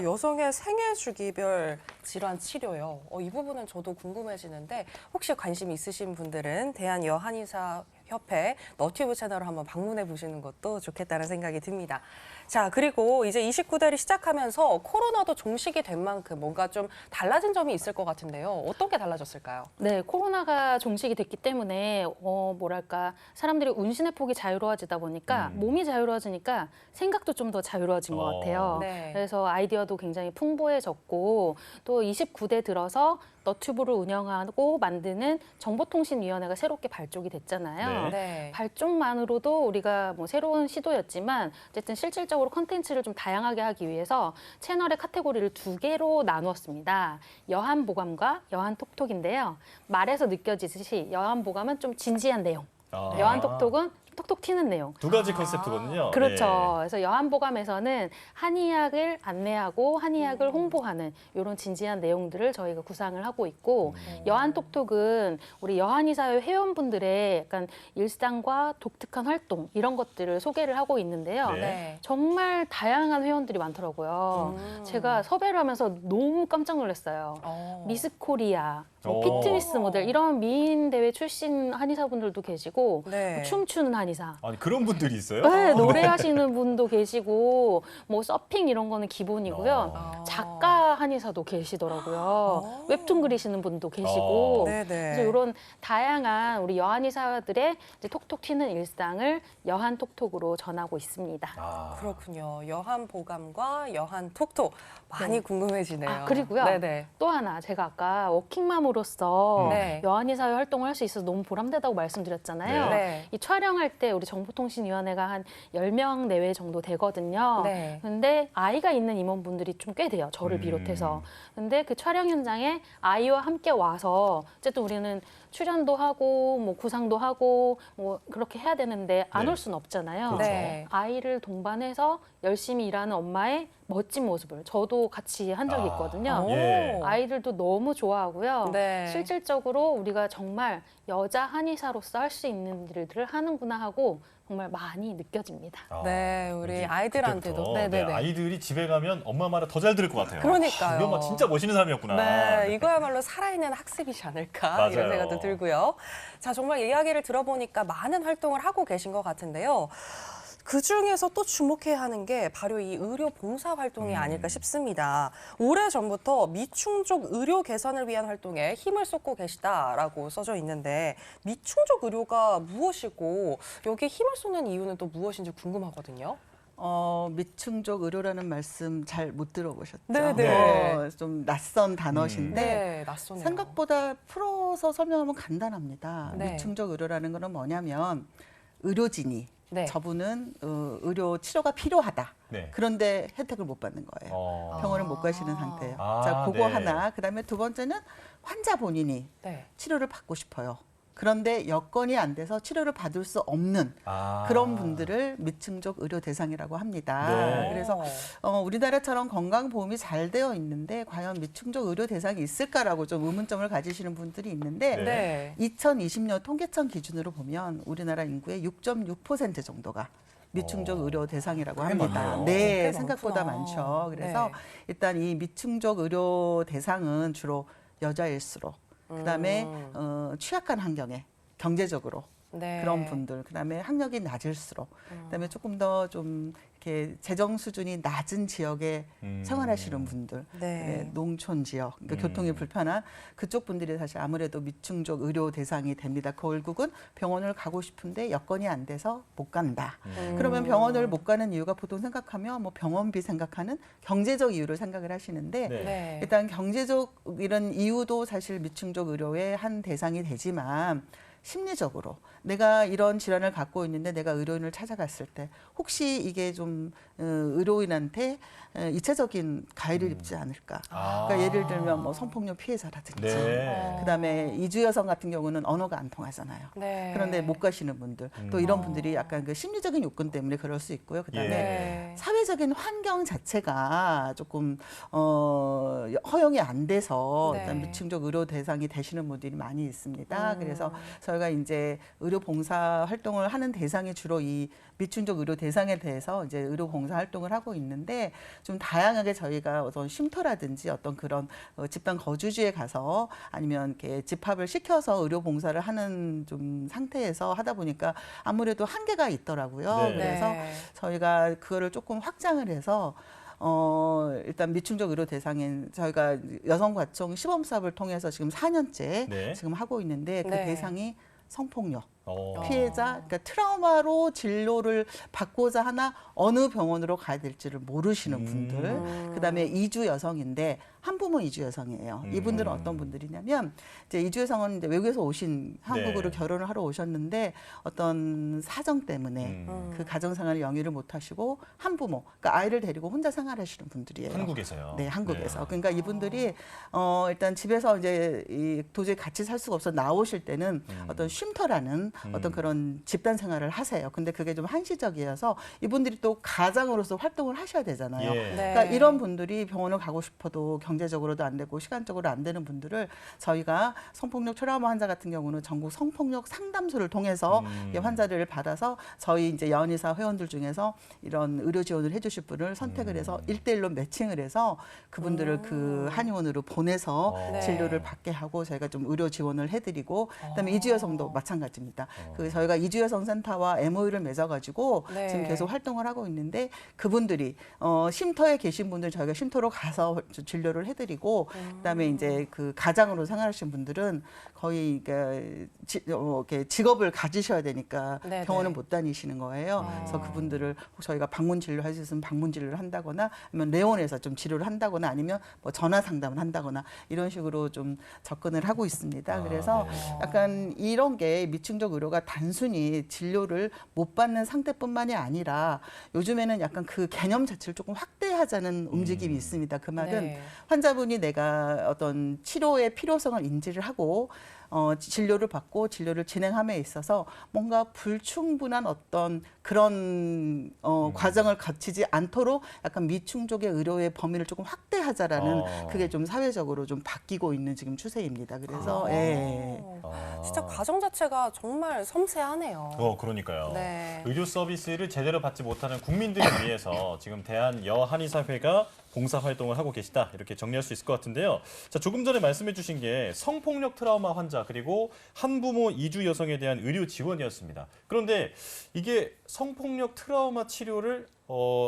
여성의 생애 주기별 질환 치료요. 이 부분은 저도 궁금해지는데 혹시 관심 있으신 분들은 대한여한의사협회 너튜브 채널을 한번 방문해 보시는 것도 좋겠다는 생각이 듭니다. 자, 그리고 이제 29대를 시작하면서 코로나도 종식이 된 만큼 뭔가 좀 달라진 점이 있을 것 같은데요. 어떤 게 달라졌을까요? 네, 코로나가 종식이 됐기 때문에 뭐랄까 사람들이 운신의 폭이 자유로워지다 보니까 몸이 자유로워지니까 생각도 좀 더 자유로워진 것 같아요. 네. 그래서 아이디어도 굉장히 풍부해졌고 또 29대 들어서 너튜브를 운영하고 만드는 정보통신위원회가 새롭게 발족이 됐잖아요. 네. 네. 발족만으로도 우리가 뭐 새로운 시도였지만 어쨌든 실질적으로 콘텐츠를 좀 다양하게 하기 위해서 채널의 카테고리를 2개로 나누었습니다. 여한보감과 여한톡톡인데요. 말에서 느껴지듯이 여한보감은 좀 진지한 내용, 아. 여한톡톡은 톡톡 튀는 내용. 두 가지 컨셉트거든요. 그렇죠. 그래서 여한보감에서는 한의학을 안내하고 한의학을 홍보하는 이런 진지한 내용들을 저희가 구상을 하고 있고 여한톡톡은 우리 여한의사회 회원분들의 약간 일상과 독특한 활동 이런 것들을 소개를 하고 있는데요. 네. 네. 정말 다양한 회원들이 많더라고요. 제가 섭외를 하면서 너무 깜짝 놀랐어요. 미스 코리아, 뭐 오. 피트니스 모델 이런 미인 대회 출신 한의사분들도 계시고 네. 뭐 춤추는 한의사. 아니 그런 분들이 있어요? 네, 노래하시는 분도 계시고 뭐 서핑 이런 거는 기본이고요. 작가 한의사도 계시더라고요. 웹툰 그리시는 분도 계시고 네네. 그래서 이런 다양한 우리 여한의사들의 이제 톡톡 튀는 일상을 여한톡톡으로 전하고 있습니다. 아. 그렇군요. 여한보감과 여한톡톡 많이 궁금해지네요. 아, 그리고요. 네네. 또 하나 제가 아까 워킹맘으로서 네. 여한의사회 활동을 할 수 있어서 너무 보람되다고 말씀드렸잖아요. 네. 이 촬영할 때 우리 정보통신위원회가 한 10명 내외 정도 되거든요. 네. 근데 아이가 있는 임원분들이 좀 꽤 돼요. 저를 비롯해서. 근데 그 촬영 현장에 아이와 함께 와서 어쨌든 우리는 출연도 하고 뭐 구상도 하고 뭐 그렇게 해야 되는데 안 네. 올 수는 없잖아요. 그렇죠. 네. 아이를 동반해서 열심히 일하는 엄마의 멋진 모습을 저도 같이 한 적이 있거든요. 예. 아이들도 너무 좋아하고요. 네. 실질적으로 우리가 정말 여자 한의사로서 할 수 있는 일들을 하는구나 하고 정말 많이 느껴집니다. 아, 네, 우리 왠지 아이들한테도. 그때부터 네네네. 네, 아이들이 집에 가면 엄마 말을 더 잘 들을 것 같아요. 그러니까요. 이거 막 진짜 멋있는 사람이었구나. 네, 이거야말로 살아있는 학습이지 않을까 맞아요. 이런 생각도 들고요. 자, 정말 이야기를 들어보니까 많은 활동을 하고 계신 것 같은데요. 그 중에서 또 주목해야 하는 게 바로 이 의료 봉사 활동이 아닐까 싶습니다. 오래전부터 미충족 의료 개선을 위한 활동에 힘을 쏟고 계시다라고 써져 있는데 미충족 의료가 무엇이고 여기에 힘을 쏟는 이유는 또 무엇인지 궁금하거든요. 미충족 의료라는 말씀 잘 못 들어보셨죠? 네네. 좀 낯선 단어신데 네, 낯서네요. 생각보다 풀어서 설명하면 간단합니다. 네. 미충족 의료라는 거는 뭐냐면 의료진이 네. 저분은 의료 치료가 필요하다. 네. 그런데 혜택을 못 받는 거예요. 병원을 못 가시는 상태예요. 아, 자, 그거 네. 하나. 그다음에 두 번째는 환자 본인이 네. 치료를 받고 싶어요. 그런데 여건이 안 돼서 치료를 받을 수 없는 그런 분들을 미층적 의료 대상이라고 합니다. 네. 그래서 우리나라처럼 건강보험이 잘 되어 있는데 과연 미층적 의료 대상이 있을까라고 좀 의문점을 가지시는 분들이 있는데 네. 2020년 통계청 기준으로 보면 우리나라 인구의 6.6% 정도가 미층적 의료 대상이라고 꽤 합니다. 많네요. 네, 꽤 생각보다 많구나. 많죠. 그래서 네. 일단 이 미층적 의료 대상은 주로 여자일수록 그다음에 취약한 환경에 경제적으로 네. 그런 분들, 그다음에 학력이 낮을수록, 그다음에 조금 더 좀 이렇게 재정 수준이 낮은 지역에 생활하시는 분들, 네. 농촌 지역, 그러니까 교통이 불편한 그쪽 분들이 사실 아무래도 미층적 의료 대상이 됩니다. 결국은 병원을 가고 싶은데 여건이 안 돼서 못 간다. 그러면 병원을 못 가는 이유가 보통 생각하면 뭐 병원비 생각하는 경제적 이유를 생각을 하시는데 네. 네. 일단 경제적 이런 이유도 사실 미층적 의료의 한 대상이 되지만 심리적으로 내가 이런 질환을 갖고 있는데 내가 의료인을 찾아갔을 때 혹시 이게 좀 의료인한테 2차적인 가해를 입지 않을까. 그러니까 예를 들면 뭐 성폭력 피해자라든지 네. 그다음에 이주 여성 같은 경우는 언어가 안 통하잖아요. 네. 그런데 못 가시는 분들 또 이런 분들이 약간 그 심리적인 요건 때문에 그럴 수 있고요. 그다음에 네. 사회적인 환경 자체가 조금 허용이 안 돼서 네. 일단 미층적 의료 대상이 되시는 분들이 많이 있습니다. 그래서 저희가 이제 의료 봉사 활동을 하는 대상이 주로 이 미층적 의료 대상에 대해서 이제 의료 봉사 활동을 하고 있는데 좀 다양하게 저희가 어떤 쉼터라든지 어떤 그런 집단 거주지에 가서 아니면 이렇게 집합을 시켜서 의료 봉사를 하는 좀 상태에서 하다 보니까 아무래도 한계가 있더라고요. 네. 그래서 네. 저희가 그거를 조금 확장을 해서 일단 미층적 의료 대상인 저희가 여성과청 시범 사업을 통해서 지금 4년째 네. 지금 하고 있는데 그 네. 대상이 성폭력 어. 피해자, 그러니까 트라우마로 진료를 받고자 하나 어느 병원으로 가야 될지를 모르시는 분들, 그다음에 이주 여성인데 한부모 이주 여성이에요. 이분들은 어떤 분들이냐면 이제 이주 여성은 이제 외국에서 오신 한국으로 네. 결혼을 하러 오셨는데 어떤 사정 때문에 그 가정생활을 영위를 못하시고 한부모, 그러니까 아이를 데리고 혼자 생활하시는 분들이에요. 한국에서요. 네, 한국에서. 네. 그러니까 이분들이 일단 집에서 이제 도저히 같이 살 수가 없어 나오실 때는 어떤 쉼터라는 어떤 그런 집단 생활을 하세요. 근데 그게 좀 한시적이어서 이분들이 또 가장으로서 활동을 하셔야 되잖아요. 예. 네. 그러니까 이런 분들이 병원을 가고 싶어도 경제적으로도 안 되고 시간적으로 안 되는 분들을 저희가 성폭력 트라우마 환자 같은 경우는 전국 성폭력 상담소를 통해서 이 환자를 받아서 저희 이제 연의사 회원들 중에서 이런 의료 지원을 해주실 분을 선택을 해서 1대1로 매칭을 해서 그분들을 그 한의원으로 보내서 네. 진료를 받게 하고 저희가 좀 의료 지원을 해드리고 그다음에 이주 여성도 마찬가지입니다. 그 저희가 이주 여성 센터와 MOU를 맺어가지고 네. 지금 계속 활동을 하고 있는데 그분들이 쉼터에 계신 분들 저희가 쉼터로 가서 진료를 해드리고 그다음에 이제 그 가장으로 생활하시는 분들은 거의 이렇게 직업을 가지셔야 되니까 네네. 병원을 못 다니시는 거예요. 그래서 그분들을 저희가 방문 진료할 수 있으면 방문 진료를 한다거나 아니면 내원에서 좀 치료를 한다거나 아니면 뭐 전화 상담을 한다거나 이런 식으로 좀 접근을 하고 있습니다. 그래서 네. 약간 이런 게 미층적 의료가 단순히 진료를 못 받는 상태뿐만이 아니라 요즘에는 약간 그 개념 자체를 조금 확대하자는 움직임이 있습니다. 그 말은 네. 환자분이 내가 어떤 치료의 필요성을 인지를 하고 진료를 받고 진료를 진행함에 있어서 뭔가 불충분한 어떤 그런 과정을 거치지 않도록 약간 미충족의 의료의 범위를 조금 확대하자라는 그게 좀 사회적으로 좀 바뀌고 있는 지금 추세입니다. 그래서 예. 진짜 과정 자체가 정말 섬세하네요. 그러니까요. 네. 의료 서비스를 제대로 받지 못하는 국민들을 위해서 지금 대한 여한의사회가 봉사 활동을 하고 계시다. 이렇게 정리할 수 있을 것 같은데요. 자, 조금 전에 말씀해 주신 게 성폭력 트라우마 환자 그리고 한부모 이주 여성에 대한 의료 지원이었습니다. 그런데 이게 성폭력 트라우마 치료를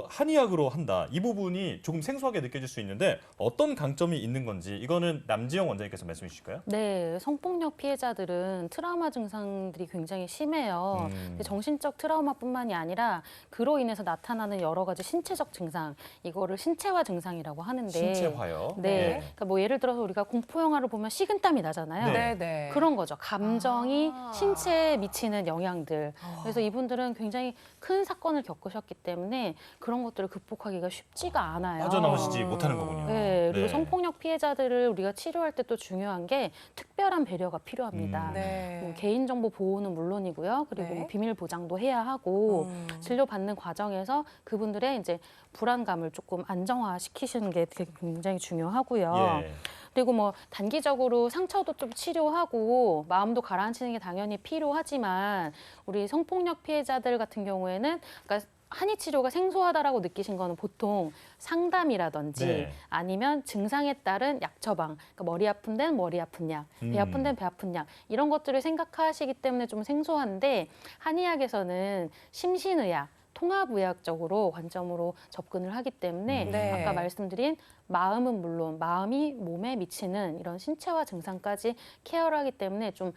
한의학으로 한다. 이 부분이 조금 생소하게 느껴질 수 있는데 어떤 강점이 있는 건지 이거는 남지영 원장님께서 말씀해 주실까요? 네, 성폭력 피해자들은 트라우마 증상들이 굉장히 심해요. 근데 정신적 트라우마뿐만이 아니라 그로 인해서 나타나는 여러 가지 신체적 증상, 이거를 신체화 증상이라고 하는데 신체화요. 네, 예. 그러니까 뭐 예를 들어서 우리가 공포 영화를 보면 식은땀이 나잖아요. 네. 네. 그런 거죠. 감정이 아. 신체에 미치는 영향들. 그래서 이분들은 굉장히 큰 사건을 겪으셨기 때문에 그런 것들을 극복하기가 쉽지가 않아요. 빠져나오시지 못하는 거군요. 네, 그리고 네. 성폭력 피해자들을 우리가 치료할 때 또 중요한 게 특별한 배려가 필요합니다. 네. 뭐 개인정보 보호는 물론이고요. 그리고 네. 뭐 비밀 보장도 해야 하고 진료받는 과정에서 그분들의 이제 불안감을 조금 안정화시키시는 게 되게 굉장히 중요하고요. 예. 그리고 뭐 단기적으로 상처도 좀 치료하고 마음도 가라앉히는 게 당연히 필요하지만 우리 성폭력 피해자들 같은 경우에는 그러니까 한의 치료가 생소하다라고 느끼신 거는 보통 상담이라든지 네. 아니면 증상에 따른 약 처방, 그러니까 머리 아픈 데는 머리 아픈 약, 배 아픈 데는 배 아픈 약 이런 것들을 생각하시기 때문에 좀 생소한데 한의학에서는 심신의학, 통합의학적으로 관점으로 접근을 하기 때문에 네. 아까 말씀드린 마음은 물론 마음이 몸에 미치는 이런 신체화 증상까지 케어를 하기 때문에 좀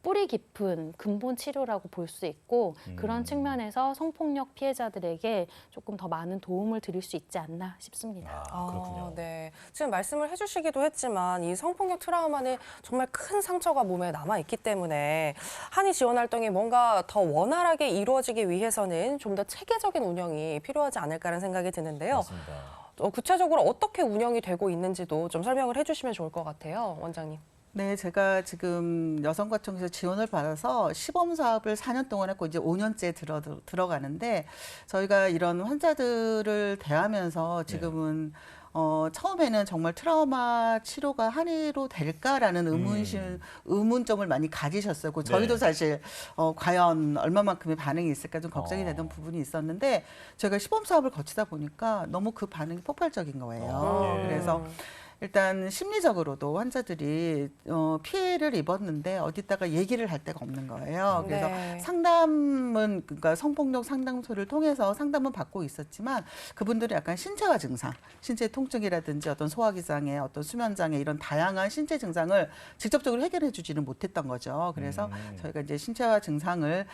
뿌리 깊은 근본 치료라고 볼 수 있고 그런 측면에서 성폭력 피해자들에게 조금 더 많은 도움을 드릴 수 있지 않나 싶습니다. 아, 그렇군요. 네. 지금 말씀을 해주시기도 했지만 이 성폭력 트라우마는 정말 큰 상처가 몸에 남아 있기 때문에 한의 지원 활동이 뭔가 더 원활하게 이루어지기 위해서는 좀 더 체계적인 운영이 필요하지 않을까라는 생각이 드는데요. 맞습니다. 구체적으로 어떻게 운영이 되고 있는지도 좀 설명을 해주시면 좋을 것 같아요, 원장님. 네, 제가 지금 여성과청에서 지원을 받아서 시범 사업을 4년 동안 했고 이제 5년째 들어가는데 저희가 이런 환자들을 대하면서 지금은 처음에는 정말 트라우마 치료가 한의로 될까라는 의문점을 많이 가지셨어요. 그 저희도 네. 사실 과연 얼마만큼의 반응이 있을까 좀 걱정이 되던 부분이 있었는데 저희가 시범 사업을 거치다 보니까 너무 그 반응이 폭발적인 거예요. 예. 그래서 일단 심리적으로도 환자들이 피해를 입었는데 어디다가 얘기를 할 데가 없는 거예요. 그래서 네. 상담은 그러니까 성폭력 상담소를 통해서 상담은 받고 있었지만 그분들이 약간 신체화 증상, 신체 통증이라든지 어떤 소화기 장애, 어떤 수면 장애 이런 다양한 신체 증상을 직접적으로 해결해 주지는 못했던 거죠. 그래서 저희가 이제 신체화 증상을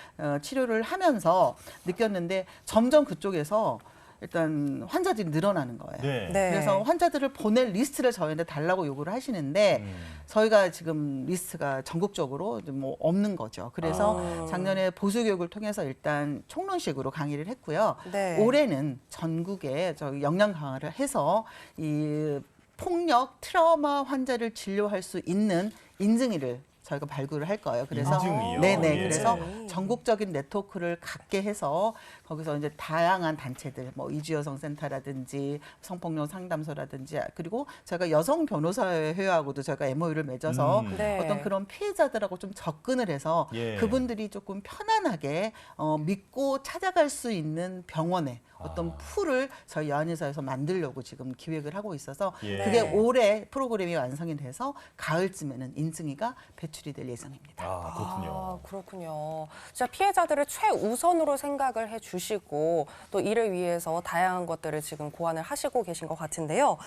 치료를 하면서 느꼈는데 점점 그쪽에서 일단 환자들이 늘어나는 거예요. 네. 네. 그래서 환자들을 보낼 리스트를 저희한테 달라고 요구를 하시는데 저희가 지금 리스트가 전국적으로 뭐 없는 거죠. 그래서 작년에 보수교육을 통해서 일단 총론식으로 강의를 했고요. 네. 올해는 전국에 저희 역량 강화를 해서 이 폭력 트라우마 환자를 진료할 수 있는 인증일을 저희가 발굴을 할 거예요. 그래서 인증이요? 네네. 예. 그래서 전국적인 네트워크를 갖게 해서 거기서 이제 다양한 단체들, 뭐 이주여성센터라든지 성폭력 상담소라든지 그리고 제가 여성 변호사회하고도 제가 MOU를 맺어서 네. 어떤 그런 피해자들하고 좀 접근을 해서 예. 그분들이 조금 편안하게 믿고 찾아갈 수 있는 병원에 어떤 풀을 저희 여한의사에서 만들려고 지금 기획을 하고 있어서 예. 그게 올해 프로그램이 완성이 돼서 가을쯤에는 인증이가 배출이 될 예정입니다. 아, 그렇군요. 아, 그렇군요. 진짜 피해자들을 최우선으로 생각을 해주시고 또 이를 위해서 다양한 것들을 지금 고안을 하시고 계신 것 같은데요.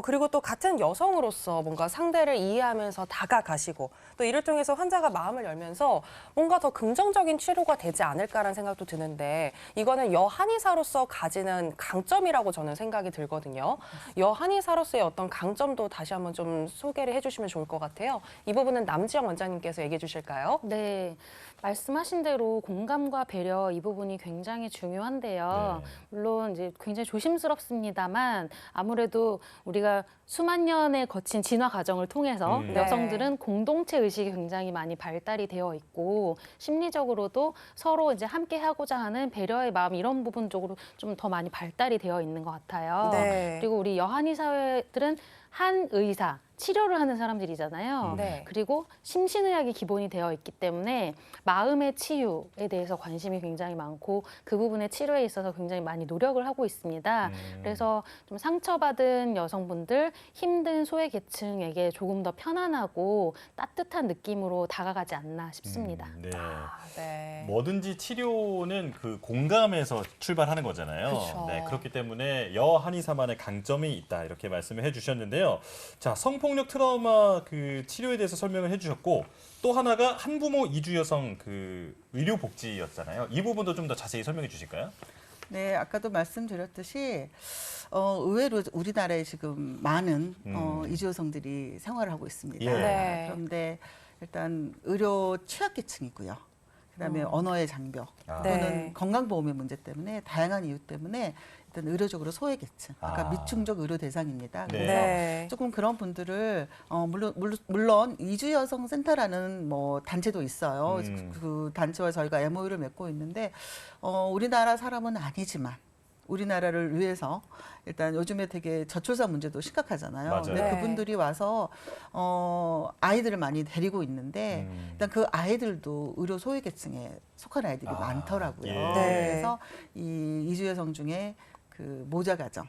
그리고 또 같은 여성으로서 뭔가 상대를 이해하면서 다가가시고 또 이를 통해서 환자가 마음을 열면서 뭔가 더 긍정적인 치료가 되지 않을까라는 생각도 드는데 이거는 여한의사로서 가지는 강점이라고 저는 생각이 들거든요. 여한의사로서의 어떤 강점도 다시 한번 좀 소개를 해주시면 좋을 것 같아요. 이 부분은 남지영 원장님께서 얘기해 주실까요? 네, 말씀하신 대로 공감과 배려 이 부분이 굉장히 중요한데요. 네. 물론 이제 굉장히 조심스럽습니다만 아무래도 우리가 수만 년에 거친 진화 과정을 통해서 네. 여성들은 공동체 의식이 굉장히 많이 발달이 되어 있고 심리적으로도 서로 이제 함께 하고자 하는 배려의 마음 이런 부분 쪽으로 좀 더 많이 발달이 되어 있는 것 같아요. 네. 그리고 우리 여한의 사회들은 한 의사, 치료를 하는 사람들이잖아요. 네. 그리고 심신의학이 기본이 되어 있기 때문에 마음의 치유에 대해서 관심이 굉장히 많고 그 부분의 치료에 있어서 굉장히 많이 노력을 하고 있습니다. 그래서 좀 상처받은 여성분들, 힘든 소외계층에게 조금 더 편안하고 따뜻한 느낌으로 다가가지 않나 싶습니다. 네. 네. 뭐든지 치료는 그 공감에서 출발하는 거잖아요. 그쵸. 네, 그렇기 때문에 여한의사만의 강점이 있다 이렇게 말씀을 해주셨는데요. 자, 성폭력 트라우마 그 치료에 대해서 설명을 해주셨고 또 하나가 한부모 이주 여성 그 의료 복지였잖아요. 이 부분도 좀 더 자세히 설명해 주실까요? 네, 아까도 말씀드렸듯이 의외로 우리나라에 지금 많은 이주 여성들이 생활을 하고 있습니다. 예. 네. 그런데 일단 의료 취약계층이고요. 그다음에 언어의 장벽 아. 또는 네. 건강보험의 문제 때문에 다양한 이유 때문에 일단 의료적으로 소외계층, 아까 아. 미충족 의료 대상입니다. 네. 그래서 네. 조금 그런 분들을 물론 이주 여성 센터라는 뭐 단체도 있어요. 그 단체와 저희가 MOU를 맺고 있는데 우리나라 사람은 아니지만 우리나라를 위해서 일단 요즘에 되게 저출산 문제도 심각하잖아요. 맞아요. 근데 네. 그분들이 와서 아이들을 많이 데리고 있는데 일단 그 아이들도 의료 소외계층에 속한 아이들이 아, 많더라고요. 예. 네. 그래서 이 이주 여성 중에 그 모자 가정,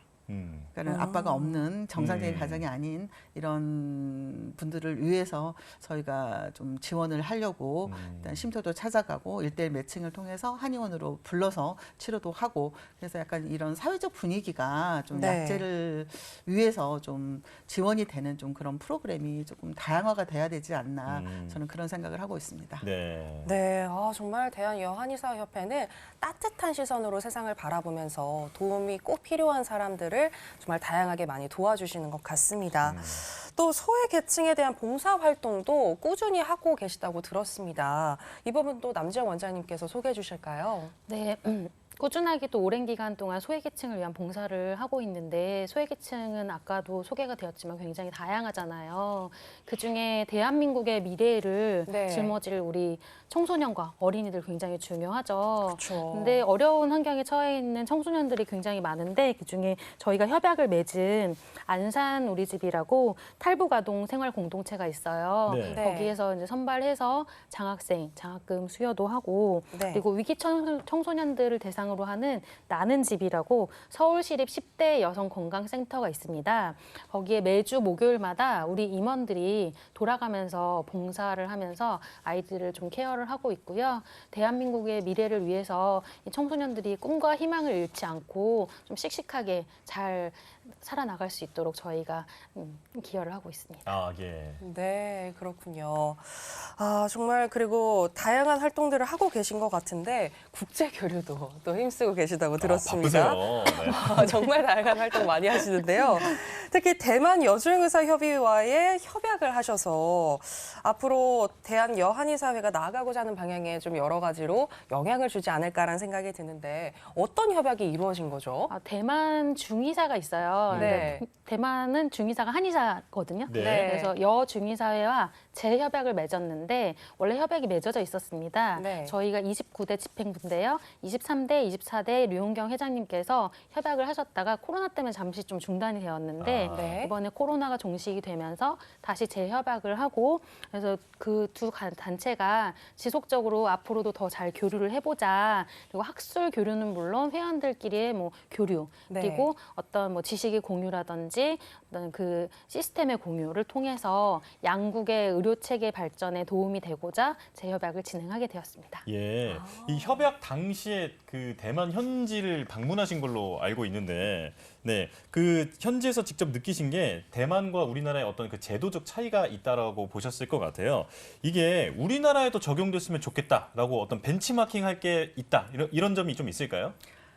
그러니까 아빠가 없는 정상적인 가정이 아닌 이런 분들을 위해서 저희가 좀 지원을 하려고 일단 쉼터도 찾아가고 1:1 매칭을 통해서 한의원으로 불러서 치료도 하고 그래서 약간 이런 사회적 분위기가 좀 네. 약제를 위해서 좀 지원이 되는 좀 그런 프로그램이 조금 다양화가 돼야 되지 않나 저는 그런 생각을 하고 있습니다. 네. 네, 정말 대한여한의사협회는 따뜻한 시선으로 세상을 바라보면서 도움이 꼭 필요한 사람들을 정말 다양하게 많이 도와주시는 것 같습니다. 또 소외계층에 대한 봉사활동도 꾸준히 하고 계시다고 들었습니다. 이 부분도 남지영 원장님께서 소개해 주실까요? 네, 꾸준하게 또 오랜 기간 동안 소외계층을 위한 봉사를 하고 있는데 소외계층은 아까도 소개가 되었지만 굉장히 다양하잖아요. 그중에 대한민국의 미래를 네. 짊어질 우리 청소년과 어린이들 굉장히 중요하죠. 그렇죠. 근데 어려운 환경에 처해 있는 청소년들이 굉장히 많은데 그중에 저희가 협약을 맺은 안산 우리 집이라고 탈북아동 생활 공동체가 있어요. 네. 네. 거기에서 이제 선발해서 장학생, 장학금 수여도 하고 네. 그리고 위기 청소년들을 대상으로 하는 나는 집이라고 서울시립 10대 여성 건강센터가 있습니다. 거기에 매주 목요일마다 우리 임원들이 돌아가면서 봉사를 하면서 아이들을 좀 케어를 하고 있고요. 대한민국의 미래를 위해서 이 청소년들이 꿈과 희망을 잃지 않고 좀 씩씩하게 잘 살아나갈 수 있도록 저희가 기여를 하고 있습니다. 아, 예. 네, 그렇군요. 정말 그리고 다양한 활동들을 하고 계신 것 같은데 국제 교류도 또 힘쓰고 계시다고 들었습니다. 바쁘세요. 네. 정말 다양한 활동 많이 하시는데요. 특히 대만 여중의사협의회와의 협약을 하셔서 앞으로 대한여한의사회가 나아가고자 하는 방향에 좀 여러 가지로 영향을 주지 않을까라는 생각이 드는데 어떤 협약이 이루어진 거죠? 대만 중의사가 있어요. 네. 대만은 중의사가 한의사거든요. 네. 그래서 여중의사회와 재협약을 맺었는데 원래 협약이 맺어져 있었습니다. 네. 저희가 29대 집행부인데요. 23대, 24대 류은경 회장님께서 협약을 하셨다가 코로나 때문에 잠시 좀 중단이 되었는데 네. 이번에 코로나가 종식이 되면서 다시 재협약을 하고 그래서 그 두 단체가 지속적으로 앞으로도 더 잘 교류를 해보자. 그리고 학술 교류는 물론 회원들끼리의 뭐 교류 네. 그리고 어떤 뭐 지식의 공유라든지 어떤 그 시스템의 공유를 통해서 양국의 의료 체계 발전에 도움이 되고자 재협약을 진행하게 되었습니다. 예, 이 협약 당시에 그 대만 현지를 방문하신 걸로 알고 있는데, 네, 그 현지에서 직접 느끼신 게 대만과 우리나라의 어떤 그 제도적 차이가 있다라고 보셨을 것 같아요. 이게 우리나라에도 적용됐으면 좋겠다라고 어떤 벤치마킹 할 게 있다 이런 점이 좀 있을까요?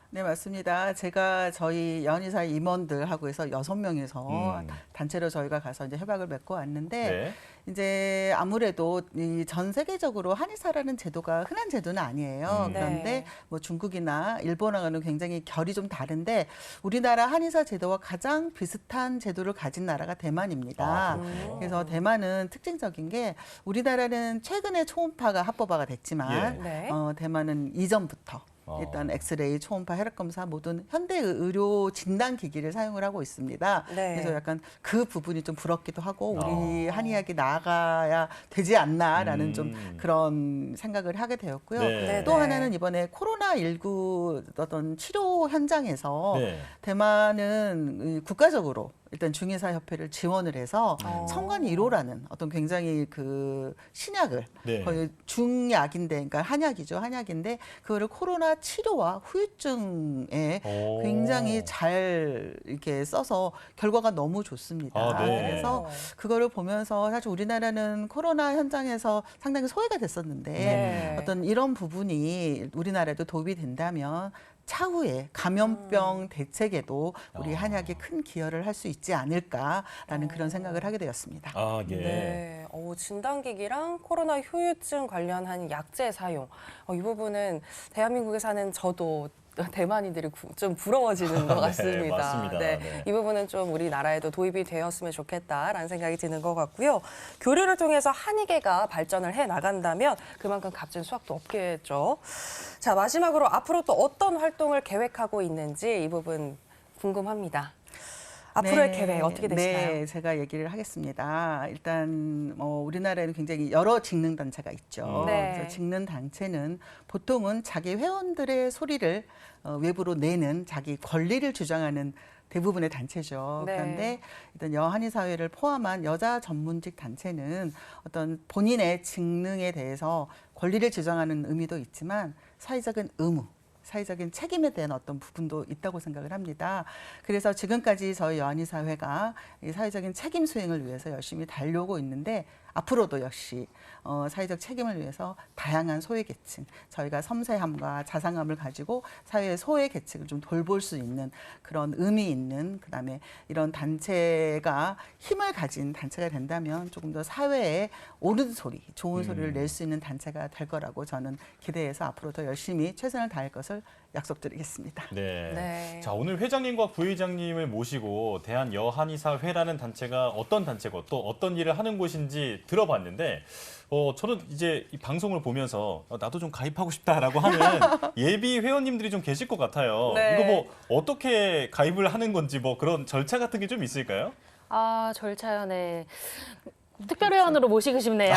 네, 맞습니다. 제가 저희 여한의사 임원들하고 해서 6명이서 단체로 저희가 가서 이제 협약을 맺고 왔는데 네. 이제 아무래도 이 전 세계적으로 한의사라는 제도가 흔한 제도는 아니에요. 그런데 네. 뭐 중국이나 일본하고는 굉장히 결이 좀 다른데 우리나라 한의사 제도와 가장 비슷한 제도를 가진 나라가 대만입니다. 아, 그렇군요. 그래서 대만은 특징적인 게 우리나라는 최근에 초음파가 합법화가 됐지만 네. 대만은 이전부터 일단 엑스레이, 초음파, 혈액 검사 모든 현대 의료 진단 기기를 사용을 하고 있습니다. 네. 그래서 약간 그 부분이 좀 부럽기도 하고 우리 한의학이 나아가야 되지 않나라는 좀 그런 생각을 하게 되었고요. 네. 또 하나는 이번에 코로나19 어떤 치료 현장에서 네. 대만은 국가적으로 일단 중의사협회를 지원을 해서 청관 1호라는 어떤 굉장히 그 신약을 네. 거의 중약인데, 그러니까 한약이죠. 한약인데 그거를 코로나 치료와 후유증에 오. 굉장히 잘 이렇게 써서 결과가 너무 좋습니다. 아, 네. 그래서 그거를 보면서 사실 우리나라는 코로나 현장에서 상당히 소외가 됐었는데 네. 어떤 이런 부분이 우리나라에도 도움이 된다면 차후에 감염병 대책에도 우리 한약이 큰 기여를 할 수 있지 않을까라는 그런 생각을 하게 되었습니다. 아, 예. 네. 진단기기랑 코로나 후유증 관련한 약제 사용. 이 부분은 대한민국에 사는 저도 대만인들이 좀 부러워지는 것 네, 같습니다. 맞습니다. 네. 이 부분은 좀 우리나라에도 도입이 되었으면 좋겠다라는 생각이 드는 것 같고요. 교류를 통해서 한의계가 발전을 해 나간다면 그만큼 값진 수확도 없겠죠. 자, 마지막으로 앞으로 또 어떤 활동을 계획하고 있는지 이 부분 궁금합니다. 앞으로의 계획 어떻게 되시나요? 네, 제가 얘기를 하겠습니다. 일단 우리나라에는 굉장히 여러 직능 단체가 있죠. 네. 그래서 직능 단체는 보통은 자기 회원들의 소리를 외부로 내는 자기 권리를 주장하는 대부분의 단체죠. 네. 그런데 일단 여한의 사회를 포함한 여자 전문직 단체는 어떤 본인의 직능에 대해서 권리를 주장하는 의미도 있지만 사회적인 의무, 사회적인 책임에 대한 어떤 부분도 있다고 생각을 합니다. 그래서 지금까지 저희 여한의사회가 이 사회적인 책임 수행을 위해서 열심히 달려오고 있는데 앞으로도 역시 사회적 책임을 위해서 다양한 소외계층, 저희가 섬세함과 자상함을 가지고 사회의 소외계층을 좀 돌볼 수 있는 그런 의미 있는, 그다음에 이런 단체가 힘을 가진 단체가 된다면 조금 더 사회에 옳은 소리, 좋은 소리를 낼 수 있는 단체가 될 거라고 저는 기대해서 앞으로 더 열심히 최선을 다할 것을 약속드리겠습니다. 네. 네. 자, 오늘 회장님과 부회장님을 모시고 대한여한의사회라는 단체가 어떤 단체고 또 어떤 일을 하는 곳인지 들어봤는데 저는 이제 이 방송을 보면서 나도 좀 가입하고 싶다라고 하는 예비 회원님들이 좀 계실 것 같아요. 네. 이거 뭐 어떻게 가입을 하는 건지 뭐 그런 절차 같은 게 좀 있을까요? 절차요, 네. 특별회원으로 모시고 싶네요.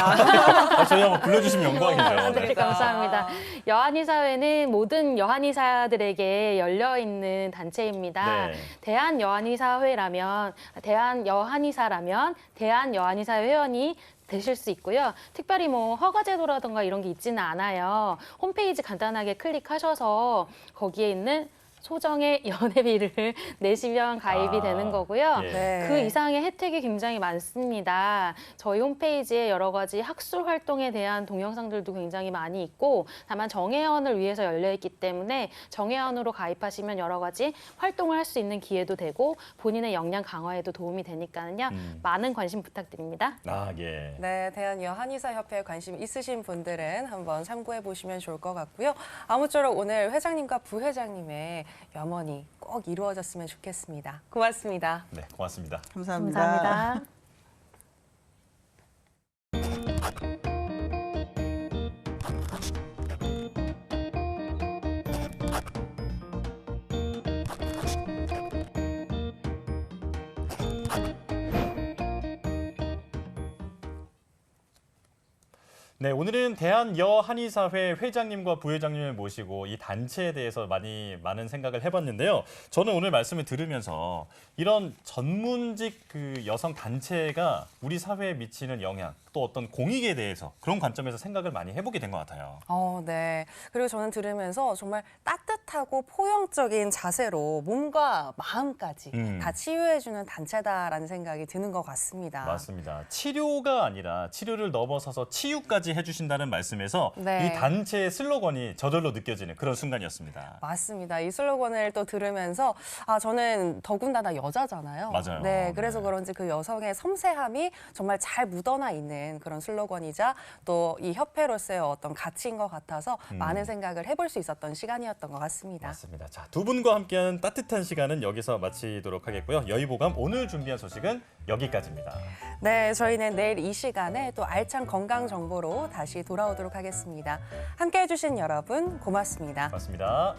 저희 한번 불러주시면 영광이죠. 네, 감사합니다. 여한의사회는 모든 여한의사들에게 열려있는 단체입니다. 네. 대한여한의사회라면, 대한여한의사라면 대한여한의사회 회원이 되실 수 있고요. 특별히 뭐 허가제도라든가 이런 게 있지는 않아요. 홈페이지 간단하게 클릭하셔서 거기에 있는 소정의 연회비를 내시면 가입이 되는 거고요. 예. 네. 그 이상의 혜택이 굉장히 많습니다. 저희 홈페이지에 여러 가지 학술 활동에 대한 동영상들도 굉장히 많이 있고, 다만 정회원을 위해서 열려있기 때문에 정회원으로 가입하시면 여러 가지 활동을 할 수 있는 기회도 되고 본인의 역량 강화에도 도움이 되니까요. 많은 관심 부탁드립니다. 아, 예. 네, 대한여한의사협회에 관심 있으신 분들은 한번 참고해 보시면 좋을 것 같고요. 아무쪼록 오늘 회장님과 부회장님의 염원이 꼭 이루어졌으면 좋겠습니다. 고맙습니다. 네, 고맙습니다. 감사합니다. 감사합니다. 네, 오늘은 대한여한의사회 회장님과 부회장님을 모시고 이 단체에 대해서 많은 생각을 해봤는데요. 저는 오늘 말씀을 들으면서 이런 전문직 그 여성 단체가 우리 사회에 미치는 영향, 또 어떤 공익에 대해서 그런 관점에서 생각을 많이 해보게 된 것 같아요. 네. 그리고 저는 들으면서 정말 따뜻하고 포용적인 자세로 몸과 마음까지 다 치유해주는 단체다라는 생각이 드는 것 같습니다. 맞습니다. 치료가 아니라 치료를 넘어서서 치유까지 해주신다는 말씀에서 네. 이 단체의 슬로건이 저절로 느껴지는 그런 순간이었습니다. 맞습니다. 이 슬로건을 또 들으면서 저는 더군다나 여자잖아요. 맞아요. 네, 그래서 네. 그런지 그 여성의 섬세함이 정말 잘 묻어나 있는 그런 슬로건이자 또 이 협회로서의 어떤 가치인 것 같아서 많은 생각을 해볼 수 있었던 시간이었던 것 같습니다. 맞습니다. 자, 두 분과 함께하는 따뜻한 시간은 여기서 마치도록 하겠고요. 여의보감 오늘 준비한 소식은 여기까지입니다. 네, 저희는 내일 이 시간에 또 알찬 건강 정보로 다시 돌아오도록 하겠습니다. 함께해 주신 여러분 고맙습니다. 맞습니다.